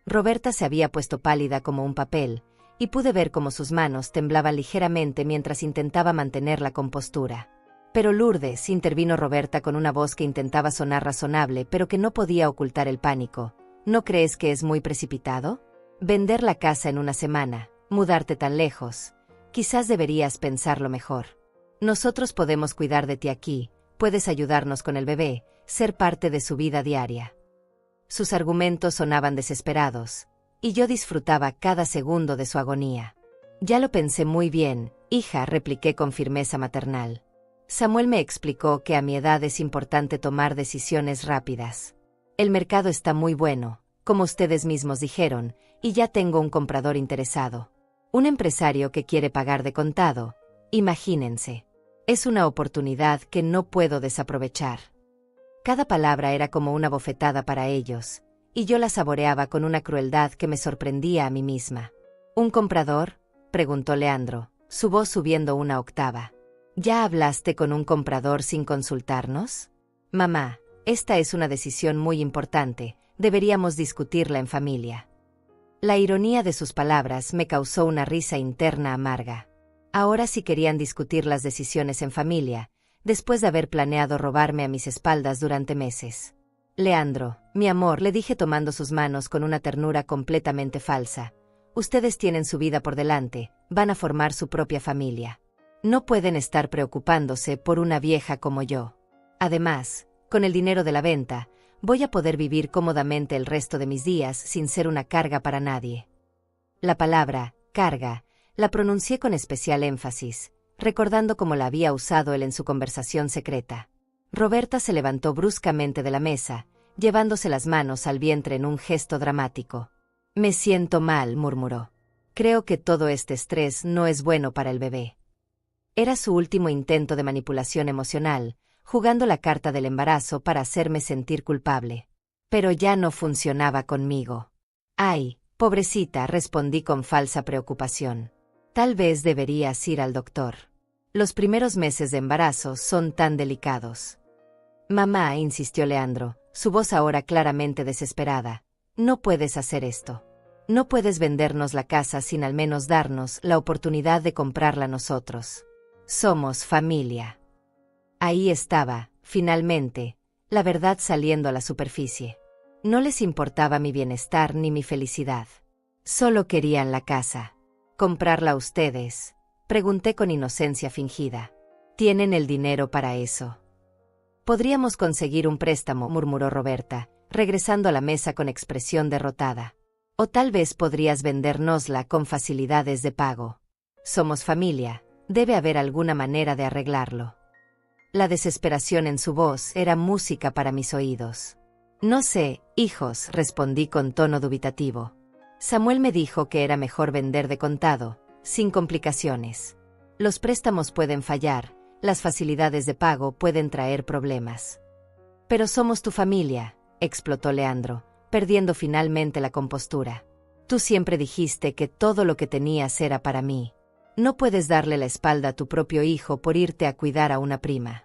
Roberta se había puesto pálida como un papel, y pude ver cómo sus manos temblaban ligeramente mientras intentaba mantener la compostura. «Pero Lourdes», intervino Roberta con una voz que intentaba sonar razonable pero que no podía ocultar el pánico, «¿no crees que es muy precipitado? Vender la casa en una semana, mudarte tan lejos. Quizás deberías pensarlo mejor. Nosotros podemos cuidar de ti aquí, puedes ayudarnos con el bebé, ser parte de su vida diaria». Sus argumentos sonaban desesperados, y yo disfrutaba cada segundo de su agonía. «Ya lo pensé muy bien, hija», repliqué con firmeza maternal. «Samuel me explicó que a mi edad es importante tomar decisiones rápidas. El mercado está muy bueno, como ustedes mismos dijeron, y ya tengo un comprador interesado. Un empresario que quiere pagar de contado. Imagínense. Es una oportunidad que no puedo desaprovechar». Cada palabra era como una bofetada para ellos, y yo la saboreaba con una crueldad que me sorprendía a mí misma. «¿Un comprador?», preguntó Leandro, su voz subiendo una octava. «¿Ya hablaste con un comprador sin consultarnos? Mamá, esta es una decisión muy importante, deberíamos discutirla en familia». La ironía de sus palabras me causó una risa interna amarga. Ahora sí querían discutir las decisiones en familia, después de haber planeado robarme a mis espaldas durante meses. «Leandro, mi amor», le dije tomando sus manos con una ternura completamente falsa. «Ustedes tienen su vida por delante, van a formar su propia familia. No pueden estar preocupándose por una vieja como yo. Además, con el dinero de la venta, voy a poder vivir cómodamente el resto de mis días sin ser una carga para nadie». La palabra, carga, la pronuncié con especial énfasis, recordando cómo la había usado él en su conversación secreta. Roberta se levantó bruscamente de la mesa, llevándose las manos al vientre en un gesto dramático. «Me siento mal», murmuró. «Creo que todo este estrés no es bueno para el bebé». Era su último intento de manipulación emocional, jugando la carta del embarazo para hacerme sentir culpable. Pero ya no funcionaba conmigo. «Ay, pobrecita», respondí con falsa preocupación. «Tal vez deberías ir al doctor. Los primeros meses de embarazo son tan delicados». «Mamá», insistió Leandro, su voz ahora claramente desesperada, «no puedes hacer esto. No puedes vendernos la casa sin al menos darnos la oportunidad de comprarla nosotros. Somos familia». Ahí estaba, finalmente, la verdad saliendo a la superficie. No les importaba mi bienestar ni mi felicidad. Solo querían la casa. «¿Comprarla a ustedes?», pregunté con inocencia fingida. «¿Tienen el dinero para eso?» «Podríamos conseguir un préstamo», murmuró Roberta, regresando a la mesa con expresión derrotada. «O tal vez podrías vendérnosla con facilidades de pago. Somos familia, debe haber alguna manera de arreglarlo». La desesperación en su voz era música para mis oídos. «No sé, hijos», respondí con tono dubitativo. «Samuel me dijo que era mejor vender de contado, sin complicaciones. Los préstamos pueden fallar, las facilidades de pago pueden traer problemas». «Pero somos tu familia», explotó Leandro, perdiendo finalmente la compostura. «Tú siempre dijiste que todo lo que tenías era para mí. No puedes darle la espalda a tu propio hijo por irte a cuidar a una prima».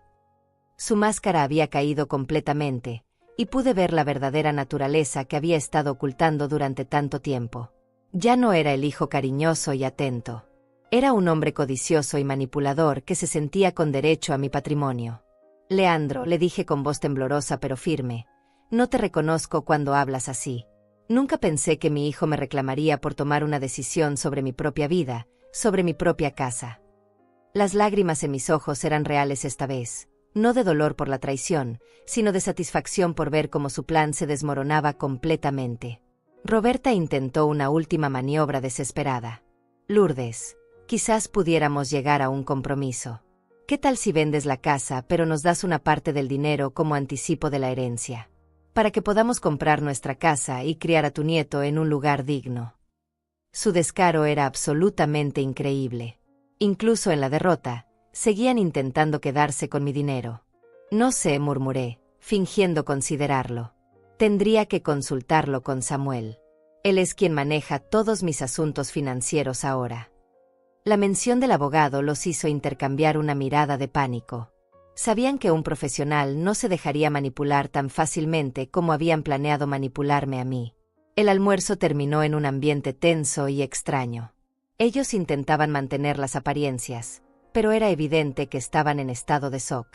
Su máscara había caído completamente, y pude ver la verdadera naturaleza que había estado ocultando durante tanto tiempo. Ya no era el hijo cariñoso y atento. Era un hombre codicioso y manipulador que se sentía con derecho a mi patrimonio. «Leandro», le dije con voz temblorosa pero firme, «no te reconozco cuando hablas así. Nunca pensé que mi hijo me reclamaría por tomar una decisión sobre mi propia vida, sobre mi propia casa». Las lágrimas en mis ojos eran reales esta vez, no de dolor por la traición, sino de satisfacción por ver cómo su plan se desmoronaba completamente. Roberta intentó una última maniobra desesperada. «Lourdes, quizás pudiéramos llegar a un compromiso. ¿Qué tal si vendes la casa pero nos das una parte del dinero como anticipo de la herencia? para que podamos comprar nuestra casa y criar a tu nieto en un lugar digno. Su descaro era absolutamente increíble. Incluso en la derrota, seguían intentando quedarse con mi dinero. No sé, murmuré, fingiendo considerarlo. Tendría que consultarlo con Samuel. Él es quien maneja todos mis asuntos financieros ahora. La mención del abogado los hizo intercambiar una mirada de pánico. Sabían que un profesional no se dejaría manipular tan fácilmente como habían planeado manipularme a mí. El almuerzo terminó en un ambiente tenso y extraño. Ellos intentaban mantener las apariencias, pero era evidente que estaban en estado de shock.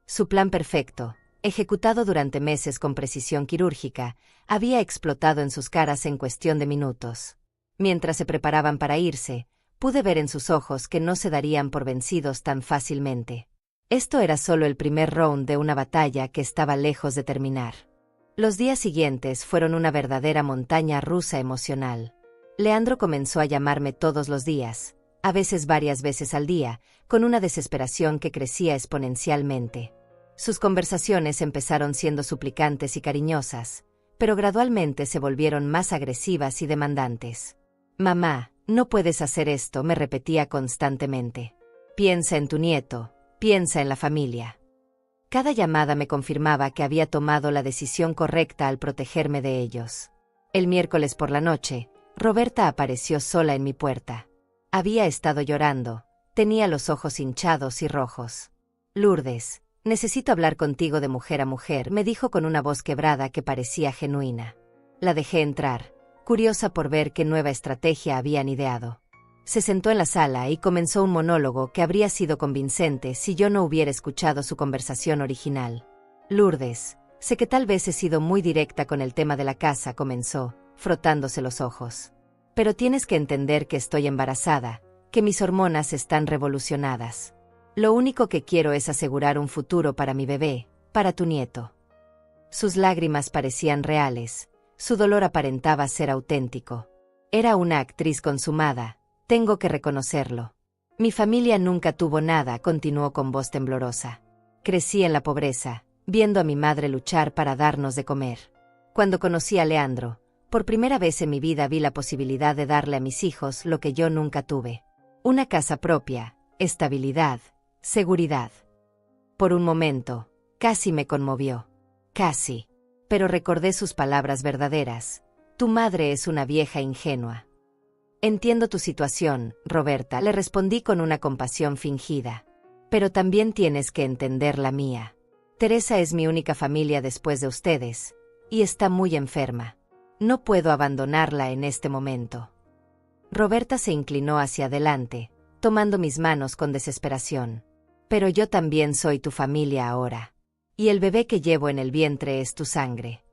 Su plan perfecto, ejecutado durante meses con precisión quirúrgica, había explotado en sus caras en cuestión de minutos. Mientras se preparaban para irse, pude ver en sus ojos que no se darían por vencidos tan fácilmente. Esto era solo el primer round de una batalla que estaba lejos de terminar. Los días siguientes fueron una verdadera montaña rusa emocional. Leandro comenzó a llamarme todos los días, a veces varias veces al día, con una desesperación que crecía exponencialmente. Sus conversaciones empezaron siendo suplicantes y cariñosas, pero gradualmente se volvieron más agresivas y demandantes. «Mamá, no puedes hacer esto», me repetía constantemente. «Piensa en tu nieto, piensa en la familia». Cada llamada me confirmaba que había tomado la decisión correcta al protegerme de ellos. El miércoles por la noche, Roberta apareció sola en mi puerta. Había estado llorando, tenía los ojos hinchados y rojos. «Lourdes, necesito hablar contigo de mujer a mujer», me dijo con una voz quebrada que parecía genuina. La dejé entrar, curiosa por ver qué nueva estrategia habían ideado. Se sentó en la sala y comenzó un monólogo que habría sido convincente si yo no hubiera escuchado su conversación original. «Lourdes, sé que tal vez he sido muy directa con el tema de la casa», comenzó, frotándose los ojos. «Pero tienes que entender que estoy embarazada, que mis hormonas están revolucionadas. Lo único que quiero es asegurar un futuro para mi bebé, para tu nieto». Sus lágrimas parecían reales, su dolor aparentaba ser auténtico. Era una actriz consumada, tengo que reconocerlo. «Mi familia nunca tuvo nada», continuó con voz temblorosa. «Crecí en la pobreza, viendo a mi madre luchar para darnos de comer. Cuando conocí a Leandro, por primera vez en mi vida vi la posibilidad de darle a mis hijos lo que yo nunca tuve. Una casa propia, estabilidad, seguridad». Por un momento, casi me conmovió. Casi. Pero recordé sus palabras verdaderas. «Tu madre es una vieja ingenua». «Entiendo tu situación, Roberta», le respondí con una compasión fingida. «Pero también tienes que entender la mía. Teresa es mi única familia después de ustedes, y está muy enferma. No puedo abandonarla en este momento». Roberta se inclinó hacia adelante, tomando mis manos con desesperación. «Pero yo también soy tu familia ahora. Y el bebé que llevo en el vientre es tu sangre».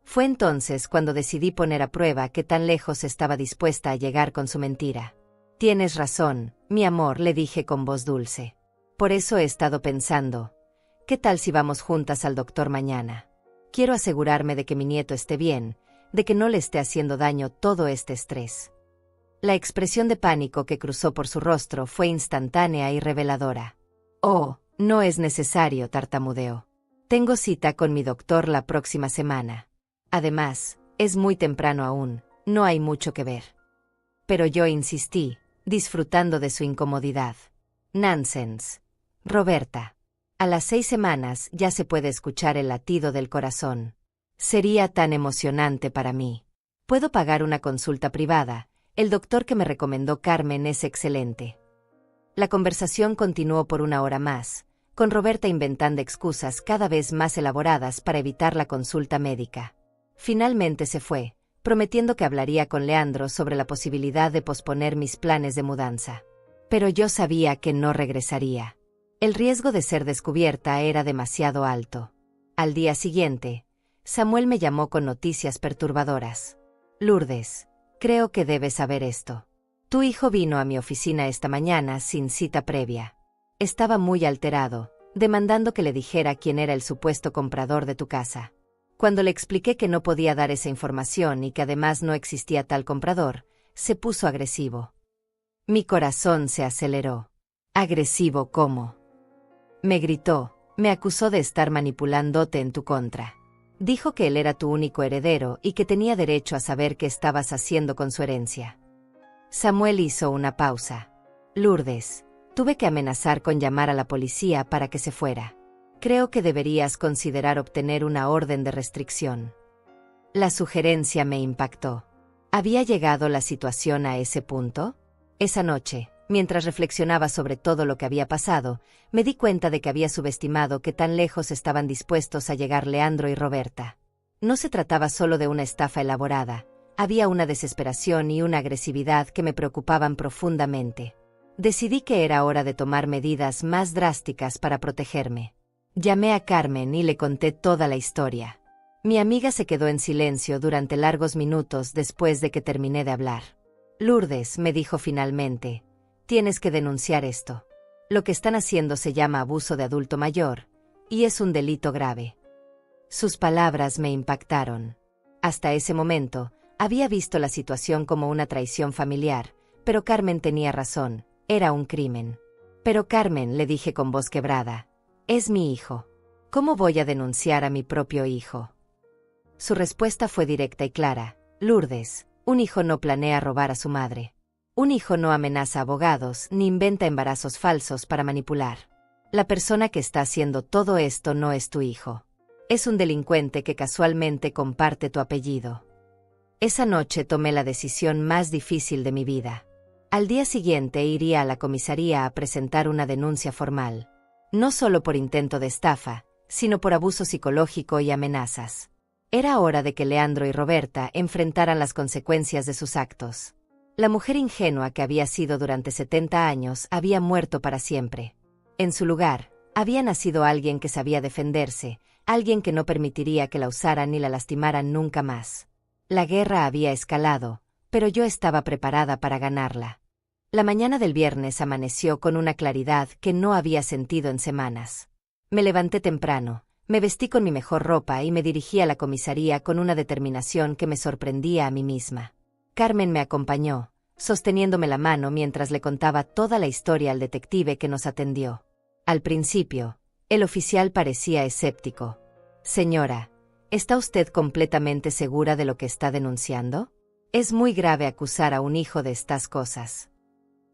Fue entonces cuando decidí poner a prueba qué tan lejos estaba dispuesta a llegar con su mentira. «Tienes razón, mi amor», le dije con voz dulce. «Por eso he estado pensando, ¿qué tal si vamos juntas al doctor mañana? Quiero asegurarme de que mi nieto esté bien, de que no le esté haciendo daño todo este estrés». La expresión de pánico que cruzó por su rostro fue instantánea y reveladora. «Oh, no es necesario», tartamudeó. «Tengo cita con mi doctor la próxima semana. Además, es muy temprano aún, no hay mucho que ver». Pero yo insistí, disfrutando de su incomodidad. «Nonsense. Roberta. A las 6 semanas ya se puede escuchar el latido del corazón. Sería tan emocionante para mí. Puedo pagar una consulta privada, el doctor que me recomendó Carmen es excelente». La conversación continuó por una hora más, con Roberta inventando excusas cada vez más elaboradas para evitar la consulta médica. Finalmente se fue, prometiendo que hablaría con Leandro sobre la posibilidad de posponer mis planes de mudanza. Pero yo sabía que no regresaría. El riesgo de ser descubierta era demasiado alto. Al día siguiente, Samuel me llamó con noticias perturbadoras. «Lourdes, creo que debes saber esto. Tu hijo vino a mi oficina esta mañana sin cita previa. Estaba muy alterado, demandando que le dijera quién era el supuesto comprador de tu casa. Cuando le expliqué que no podía dar esa información y que además no existía tal comprador, se puso agresivo. Mi corazón se aceleró. «¿Agresivo cómo?». Me gritó, me acusó de estar manipulándote en tu contra. Dijo que él era tu único heredero y que tenía derecho a saber qué estabas haciendo con su herencia. Samuel hizo una pausa. Lourdes, tuve que amenazar con llamar a la policía para que se fuera. Creo que deberías considerar obtener una orden de restricción. La sugerencia me impactó. ¿Había llegado la situación a ese punto? Esa noche, mientras reflexionaba sobre todo lo que había pasado, me di cuenta de que había subestimado qué tan lejos estaban dispuestos a llegar Leandro y Roberta. No se trataba solo de una estafa elaborada, había una desesperación y una agresividad que me preocupaban profundamente. Decidí que era hora de tomar medidas más drásticas para protegerme. Llamé a Carmen y le conté toda la historia. Mi amiga se quedó en silencio durante largos minutos después de que terminé de hablar. Lourdes, me dijo finalmente, tienes que denunciar esto. Lo que están haciendo se llama abuso de adulto mayor, y es un delito grave. Sus palabras me impactaron. Hasta ese momento, había visto la situación como una traición familiar, pero Carmen tenía razón, era un crimen. Pero Carmen, le dije con voz quebrada, es mi hijo. ¿Cómo voy a denunciar a mi propio hijo? Su respuesta fue directa y clara. Lourdes, un hijo no planea robar a su madre. Un hijo no amenaza a abogados ni inventa embarazos falsos para manipular. La persona que está haciendo todo esto no es tu hijo. Es un delincuente que casualmente comparte tu apellido. Esa noche tomé la decisión más difícil de mi vida. Al día siguiente iría a la comisaría a presentar una denuncia formal. No solo por intento de estafa, sino por abuso psicológico y amenazas. Era hora de que Leandro y Roberta enfrentaran las consecuencias de sus actos. La mujer ingenua que había sido durante 70 años había muerto para siempre. En su lugar, había nacido alguien que sabía defenderse, alguien que no permitiría que la usaran ni la lastimaran nunca más. La guerra había escalado, pero yo estaba preparada para ganarla. La mañana del viernes amaneció con una claridad que no había sentido en semanas. Me levanté temprano, me vestí con mi mejor ropa y me dirigí a la comisaría con una determinación que me sorprendía a mí misma. Carmen me acompañó, sosteniéndome la mano mientras le contaba toda la historia al detective que nos atendió. Al principio, el oficial parecía escéptico. Señora, ¿está usted completamente segura de lo que está denunciando? Es muy grave acusar a un hijo de estas cosas.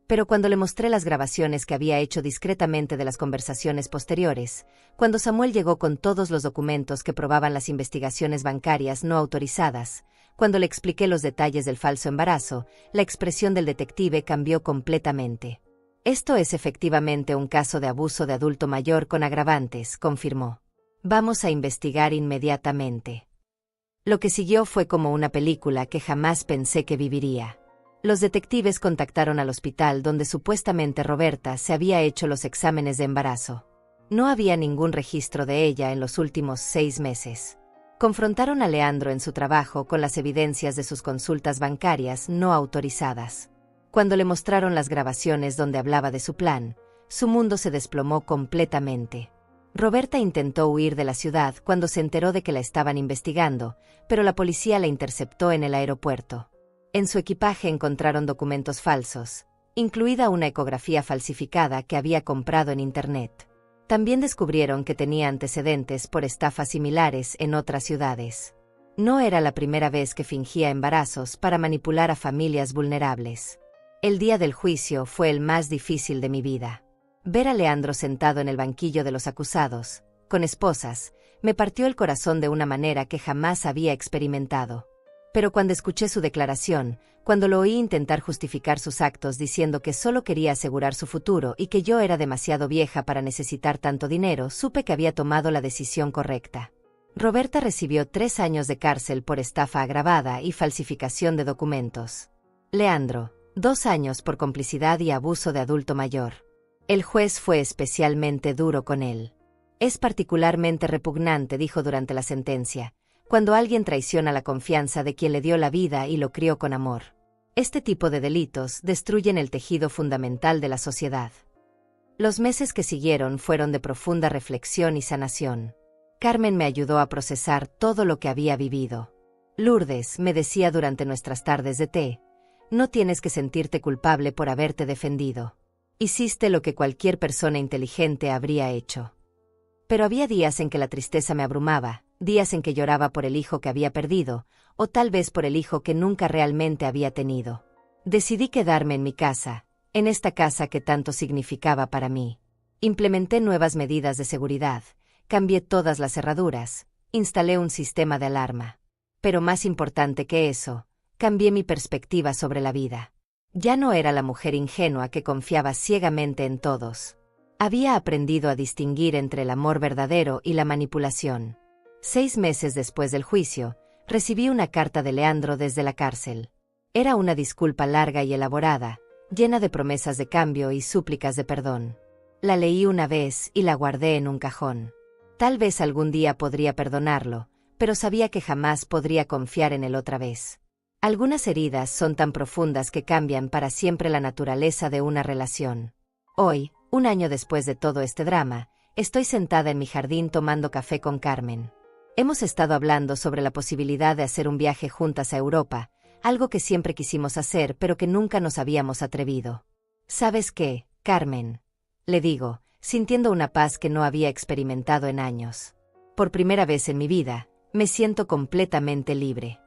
Pero cuando le mostré las grabaciones que había hecho discretamente de las conversaciones posteriores, cuando Samuel llegó con todos los documentos que probaban las investigaciones bancarias no autorizadas, cuando le expliqué los detalles del falso embarazo, la expresión del detective cambió completamente. Esto es efectivamente un caso de abuso de adulto mayor con agravantes, confirmó. Vamos a investigar inmediatamente. Lo que siguió fue como una película que jamás pensé que viviría. Los detectives contactaron al hospital donde supuestamente Roberta se había hecho los exámenes de embarazo. No había ningún registro de ella en los últimos 6 meses. Confrontaron a Leandro en su trabajo con las evidencias de sus consultas bancarias no autorizadas. Cuando le mostraron las grabaciones donde hablaba de su plan, su mundo se desplomó completamente. Roberta intentó huir de la ciudad cuando se enteró de que la estaban investigando, pero la policía la interceptó en el aeropuerto. En su equipaje encontraron documentos falsos, incluida una ecografía falsificada que había comprado en Internet. También descubrieron que tenía antecedentes por estafas similares en otras ciudades. No era la primera vez que fingía embarazos para manipular a familias vulnerables. El día del juicio fue el más difícil de mi vida. Ver a Leandro sentado en el banquillo de los acusados, con esposas, me partió el corazón de una manera que jamás había experimentado. Pero cuando escuché su declaración, cuando lo oí intentar justificar sus actos diciendo que solo quería asegurar su futuro y que yo era demasiado vieja para necesitar tanto dinero, supe que había tomado la decisión correcta. Roberta recibió 3 años de cárcel por estafa agravada y falsificación de documentos. Leandro, 2 años por complicidad y abuso de adulto mayor. El juez fue especialmente duro con él. Es particularmente repugnante, dijo durante la sentencia, cuando alguien traiciona la confianza de quien le dio la vida y lo crió con amor. Este tipo de delitos destruyen el tejido fundamental de la sociedad. Los meses que siguieron fueron de profunda reflexión y sanación. Carmen me ayudó a procesar todo lo que había vivido. Lourdes, me decía durante nuestras tardes de té, no tienes que sentirte culpable por haberte defendido. Hiciste lo que cualquier persona inteligente habría hecho. Pero había días en que la tristeza me abrumaba, días en que lloraba por el hijo que había perdido, o tal vez por el hijo que nunca realmente había tenido. Decidí quedarme en mi casa, en esta casa que tanto significaba para mí. Implementé nuevas medidas de seguridad, cambié todas las cerraduras, instalé un sistema de alarma. Pero más importante que eso, cambié mi perspectiva sobre la vida. Ya no era la mujer ingenua que confiaba ciegamente en todos. Había aprendido a distinguir entre el amor verdadero y la manipulación. 6 meses después del juicio, recibí una carta de Leandro desde la cárcel. Era una disculpa larga y elaborada, llena de promesas de cambio y súplicas de perdón. La leí una vez y la guardé en un cajón. Tal vez algún día podría perdonarlo, pero sabía que jamás podría confiar en él otra vez. Algunas heridas son tan profundas que cambian para siempre la naturaleza de una relación. Hoy, un año después de todo este drama, estoy sentada en mi jardín tomando café con Carmen. Hemos estado hablando sobre la posibilidad de hacer un viaje juntas a Europa, algo que siempre quisimos hacer pero que nunca nos habíamos atrevido. ¿Sabes qué, Carmen?, le digo, sintiendo una paz que no había experimentado en años. Por primera vez en mi vida, me siento completamente libre.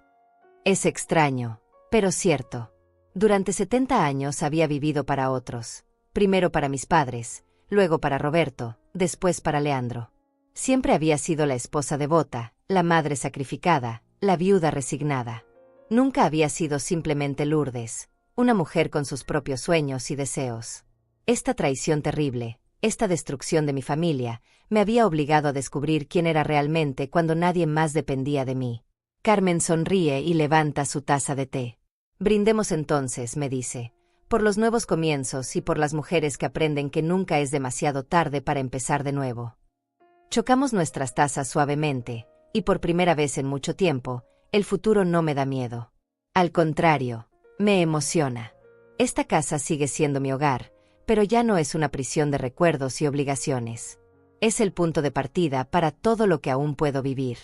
Es extraño, pero cierto. Durante 70 años había vivido para otros. Primero para mis padres, luego para Roberto, después para Leandro. Siempre había sido la esposa devota, la madre sacrificada, la viuda resignada. Nunca había sido simplemente Lourdes, una mujer con sus propios sueños y deseos. Esta traición terrible, esta destrucción de mi familia, me había obligado a descubrir quién era realmente cuando nadie más dependía de mí. Carmen sonríe y levanta su taza de té. Brindemos entonces, me dice, por los nuevos comienzos y por las mujeres que aprenden que nunca es demasiado tarde para empezar de nuevo. Chocamos nuestras tazas suavemente, y por primera vez en mucho tiempo, el futuro no me da miedo. Al contrario, me emociona. Esta casa sigue siendo mi hogar, pero ya no es una prisión de recuerdos y obligaciones. Es el punto de partida para todo lo que aún puedo vivir.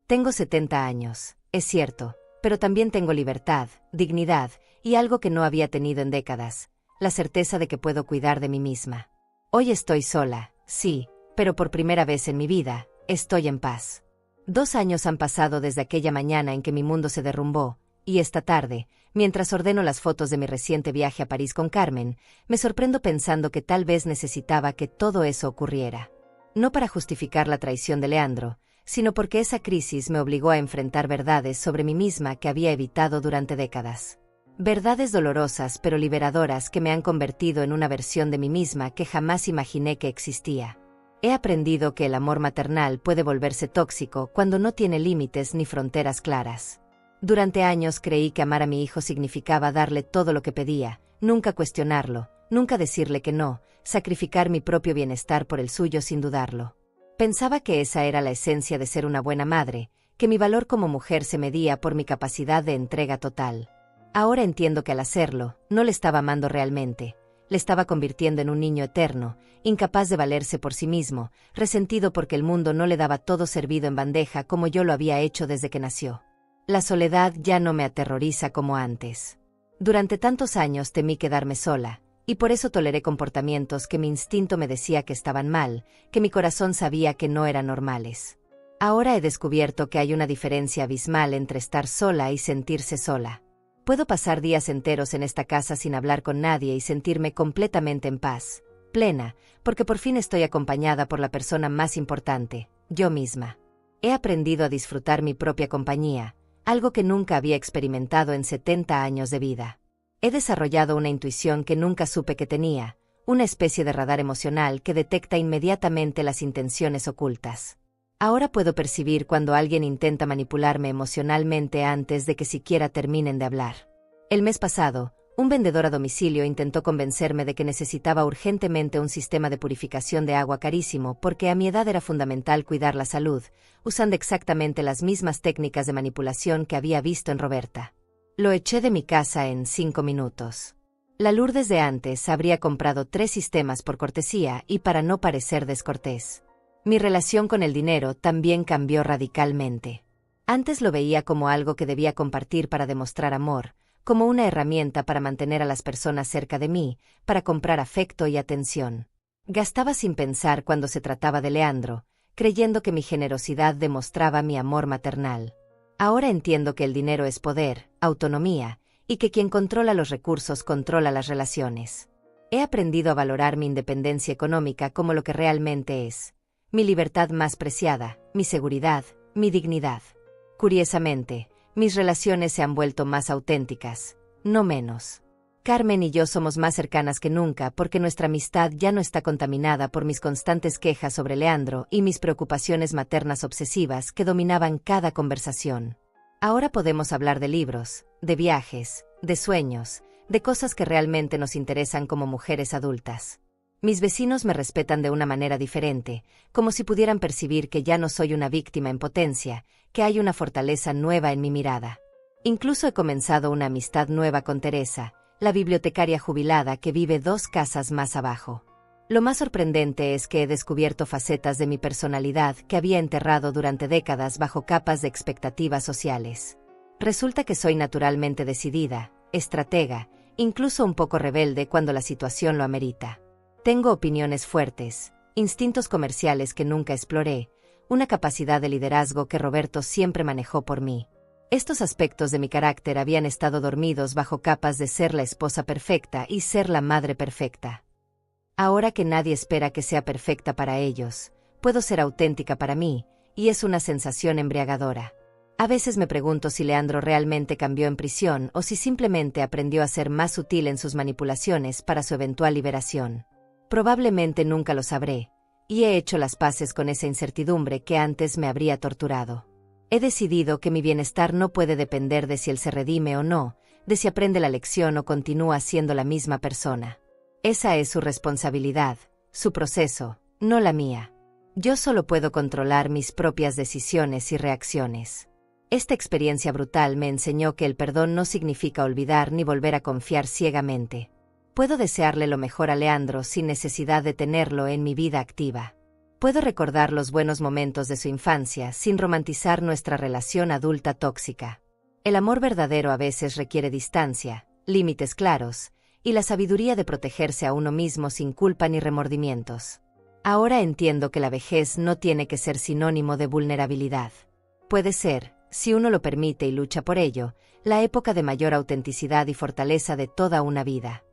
Tengo 70 años, es cierto, pero también tengo libertad, dignidad, y algo que no había tenido en décadas, la certeza de que puedo cuidar de mí misma. Hoy estoy sola, sí, pero por primera vez en mi vida, estoy en paz. 2 años han pasado desde aquella mañana en que mi mundo se derrumbó, y esta tarde, mientras ordeno las fotos de mi reciente viaje a París con Carmen, me sorprendo pensando que tal vez necesitaba que todo eso ocurriera. No para justificar la traición de Leandro, sino porque esa crisis me obligó a enfrentar verdades sobre mí misma que había evitado durante décadas. Verdades dolorosas pero liberadoras que me han convertido en una versión de mí misma que jamás imaginé que existía. He aprendido que el amor maternal puede volverse tóxico cuando no tiene límites ni fronteras claras. Durante años creí que amar a mi hijo significaba darle todo lo que pedía, nunca cuestionarlo, nunca decirle que no, sacrificar mi propio bienestar por el suyo sin dudarlo. Pensaba que esa era la esencia de ser una buena madre, que mi valor como mujer se medía por mi capacidad de entrega total. Ahora entiendo que al hacerlo, no le estaba amando realmente, le estaba convirtiendo en un niño eterno, incapaz de valerse por sí mismo, resentido porque el mundo no le daba todo servido en bandeja como yo lo había hecho desde que nació. La soledad ya no me aterroriza como antes. Durante tantos años temí quedarme sola, y por eso toleré comportamientos que mi instinto me decía que estaban mal, que mi corazón sabía que no eran normales. Ahora he descubierto que hay una diferencia abismal entre estar sola y sentirse sola. Puedo pasar días enteros en esta casa sin hablar con nadie y sentirme completamente en paz, plena, porque por fin estoy acompañada por la persona más importante, yo misma. He aprendido a disfrutar mi propia compañía, algo que nunca había experimentado en 70 años de vida. He desarrollado una intuición que nunca supe que tenía, una especie de radar emocional que detecta inmediatamente las intenciones ocultas. Ahora puedo percibir cuando alguien intenta manipularme emocionalmente antes de que siquiera terminen de hablar. El mes pasado, un vendedor a domicilio intentó convencerme de que necesitaba urgentemente un sistema de purificación de agua carísimo porque a mi edad era fundamental cuidar la salud, usando exactamente las mismas técnicas de manipulación que había visto en Roberta. Lo eché de mi casa en 5 minutos. La Lourdes de antes habría comprado 3 sistemas por cortesía y para no parecer descortés. Mi relación con el dinero también cambió radicalmente. Antes lo veía como algo que debía compartir para demostrar amor, como una herramienta para mantener a las personas cerca de mí, para comprar afecto y atención. Gastaba sin pensar cuando se trataba de Leandro, creyendo que mi generosidad demostraba mi amor maternal. Ahora entiendo que el dinero es poder, autonomía, y que quien controla los recursos controla las relaciones. He aprendido a valorar mi independencia económica como lo que realmente es: mi libertad más preciada, mi seguridad, mi dignidad. Curiosamente, mis relaciones se han vuelto más auténticas, no menos. Carmen y yo somos más cercanas que nunca porque nuestra amistad ya no está contaminada por mis constantes quejas sobre Leandro y mis preocupaciones maternas obsesivas que dominaban cada conversación. Ahora podemos hablar de libros, de viajes, de sueños, de cosas que realmente nos interesan como mujeres adultas. Mis vecinos me respetan de una manera diferente, como si pudieran percibir que ya no soy una víctima en potencia, que hay una fortaleza nueva en mi mirada. Incluso he comenzado una amistad nueva con Teresa, la bibliotecaria jubilada que vive 2 casas más abajo. Lo más sorprendente es que he descubierto facetas de mi personalidad que había enterrado durante décadas bajo capas de expectativas sociales. Resulta que soy naturalmente decidida, estratega, incluso un poco rebelde cuando la situación lo amerita. Tengo opiniones fuertes, instintos comerciales que nunca exploré, una capacidad de liderazgo que Roberto siempre manejó por mí. Estos aspectos de mi carácter habían estado dormidos bajo capas de ser la esposa perfecta y ser la madre perfecta. Ahora que nadie espera que sea perfecta para ellos, puedo ser auténtica para mí, y es una sensación embriagadora. A veces me pregunto si Leandro realmente cambió en prisión o si simplemente aprendió a ser más sutil en sus manipulaciones para su eventual liberación. Probablemente nunca lo sabré, y he hecho las paces con esa incertidumbre que antes me habría torturado. He decidido que mi bienestar no puede depender de si él se redime o no, de si aprende la lección o continúa siendo la misma persona. Esa es su responsabilidad, su proceso, no la mía. Yo solo puedo controlar mis propias decisiones y reacciones. Esta experiencia brutal me enseñó que el perdón no significa olvidar ni volver a confiar ciegamente. Puedo desearle lo mejor a Leandro sin necesidad de tenerlo en mi vida activa. Puedo recordar los buenos momentos de su infancia sin romantizar nuestra relación adulta tóxica. El amor verdadero a veces requiere distancia, límites claros, y la sabiduría de protegerse a uno mismo sin culpa ni remordimientos. Ahora entiendo que la vejez no tiene que ser sinónimo de vulnerabilidad. Puede ser, si uno lo permite y lucha por ello, la época de mayor autenticidad y fortaleza de toda una vida.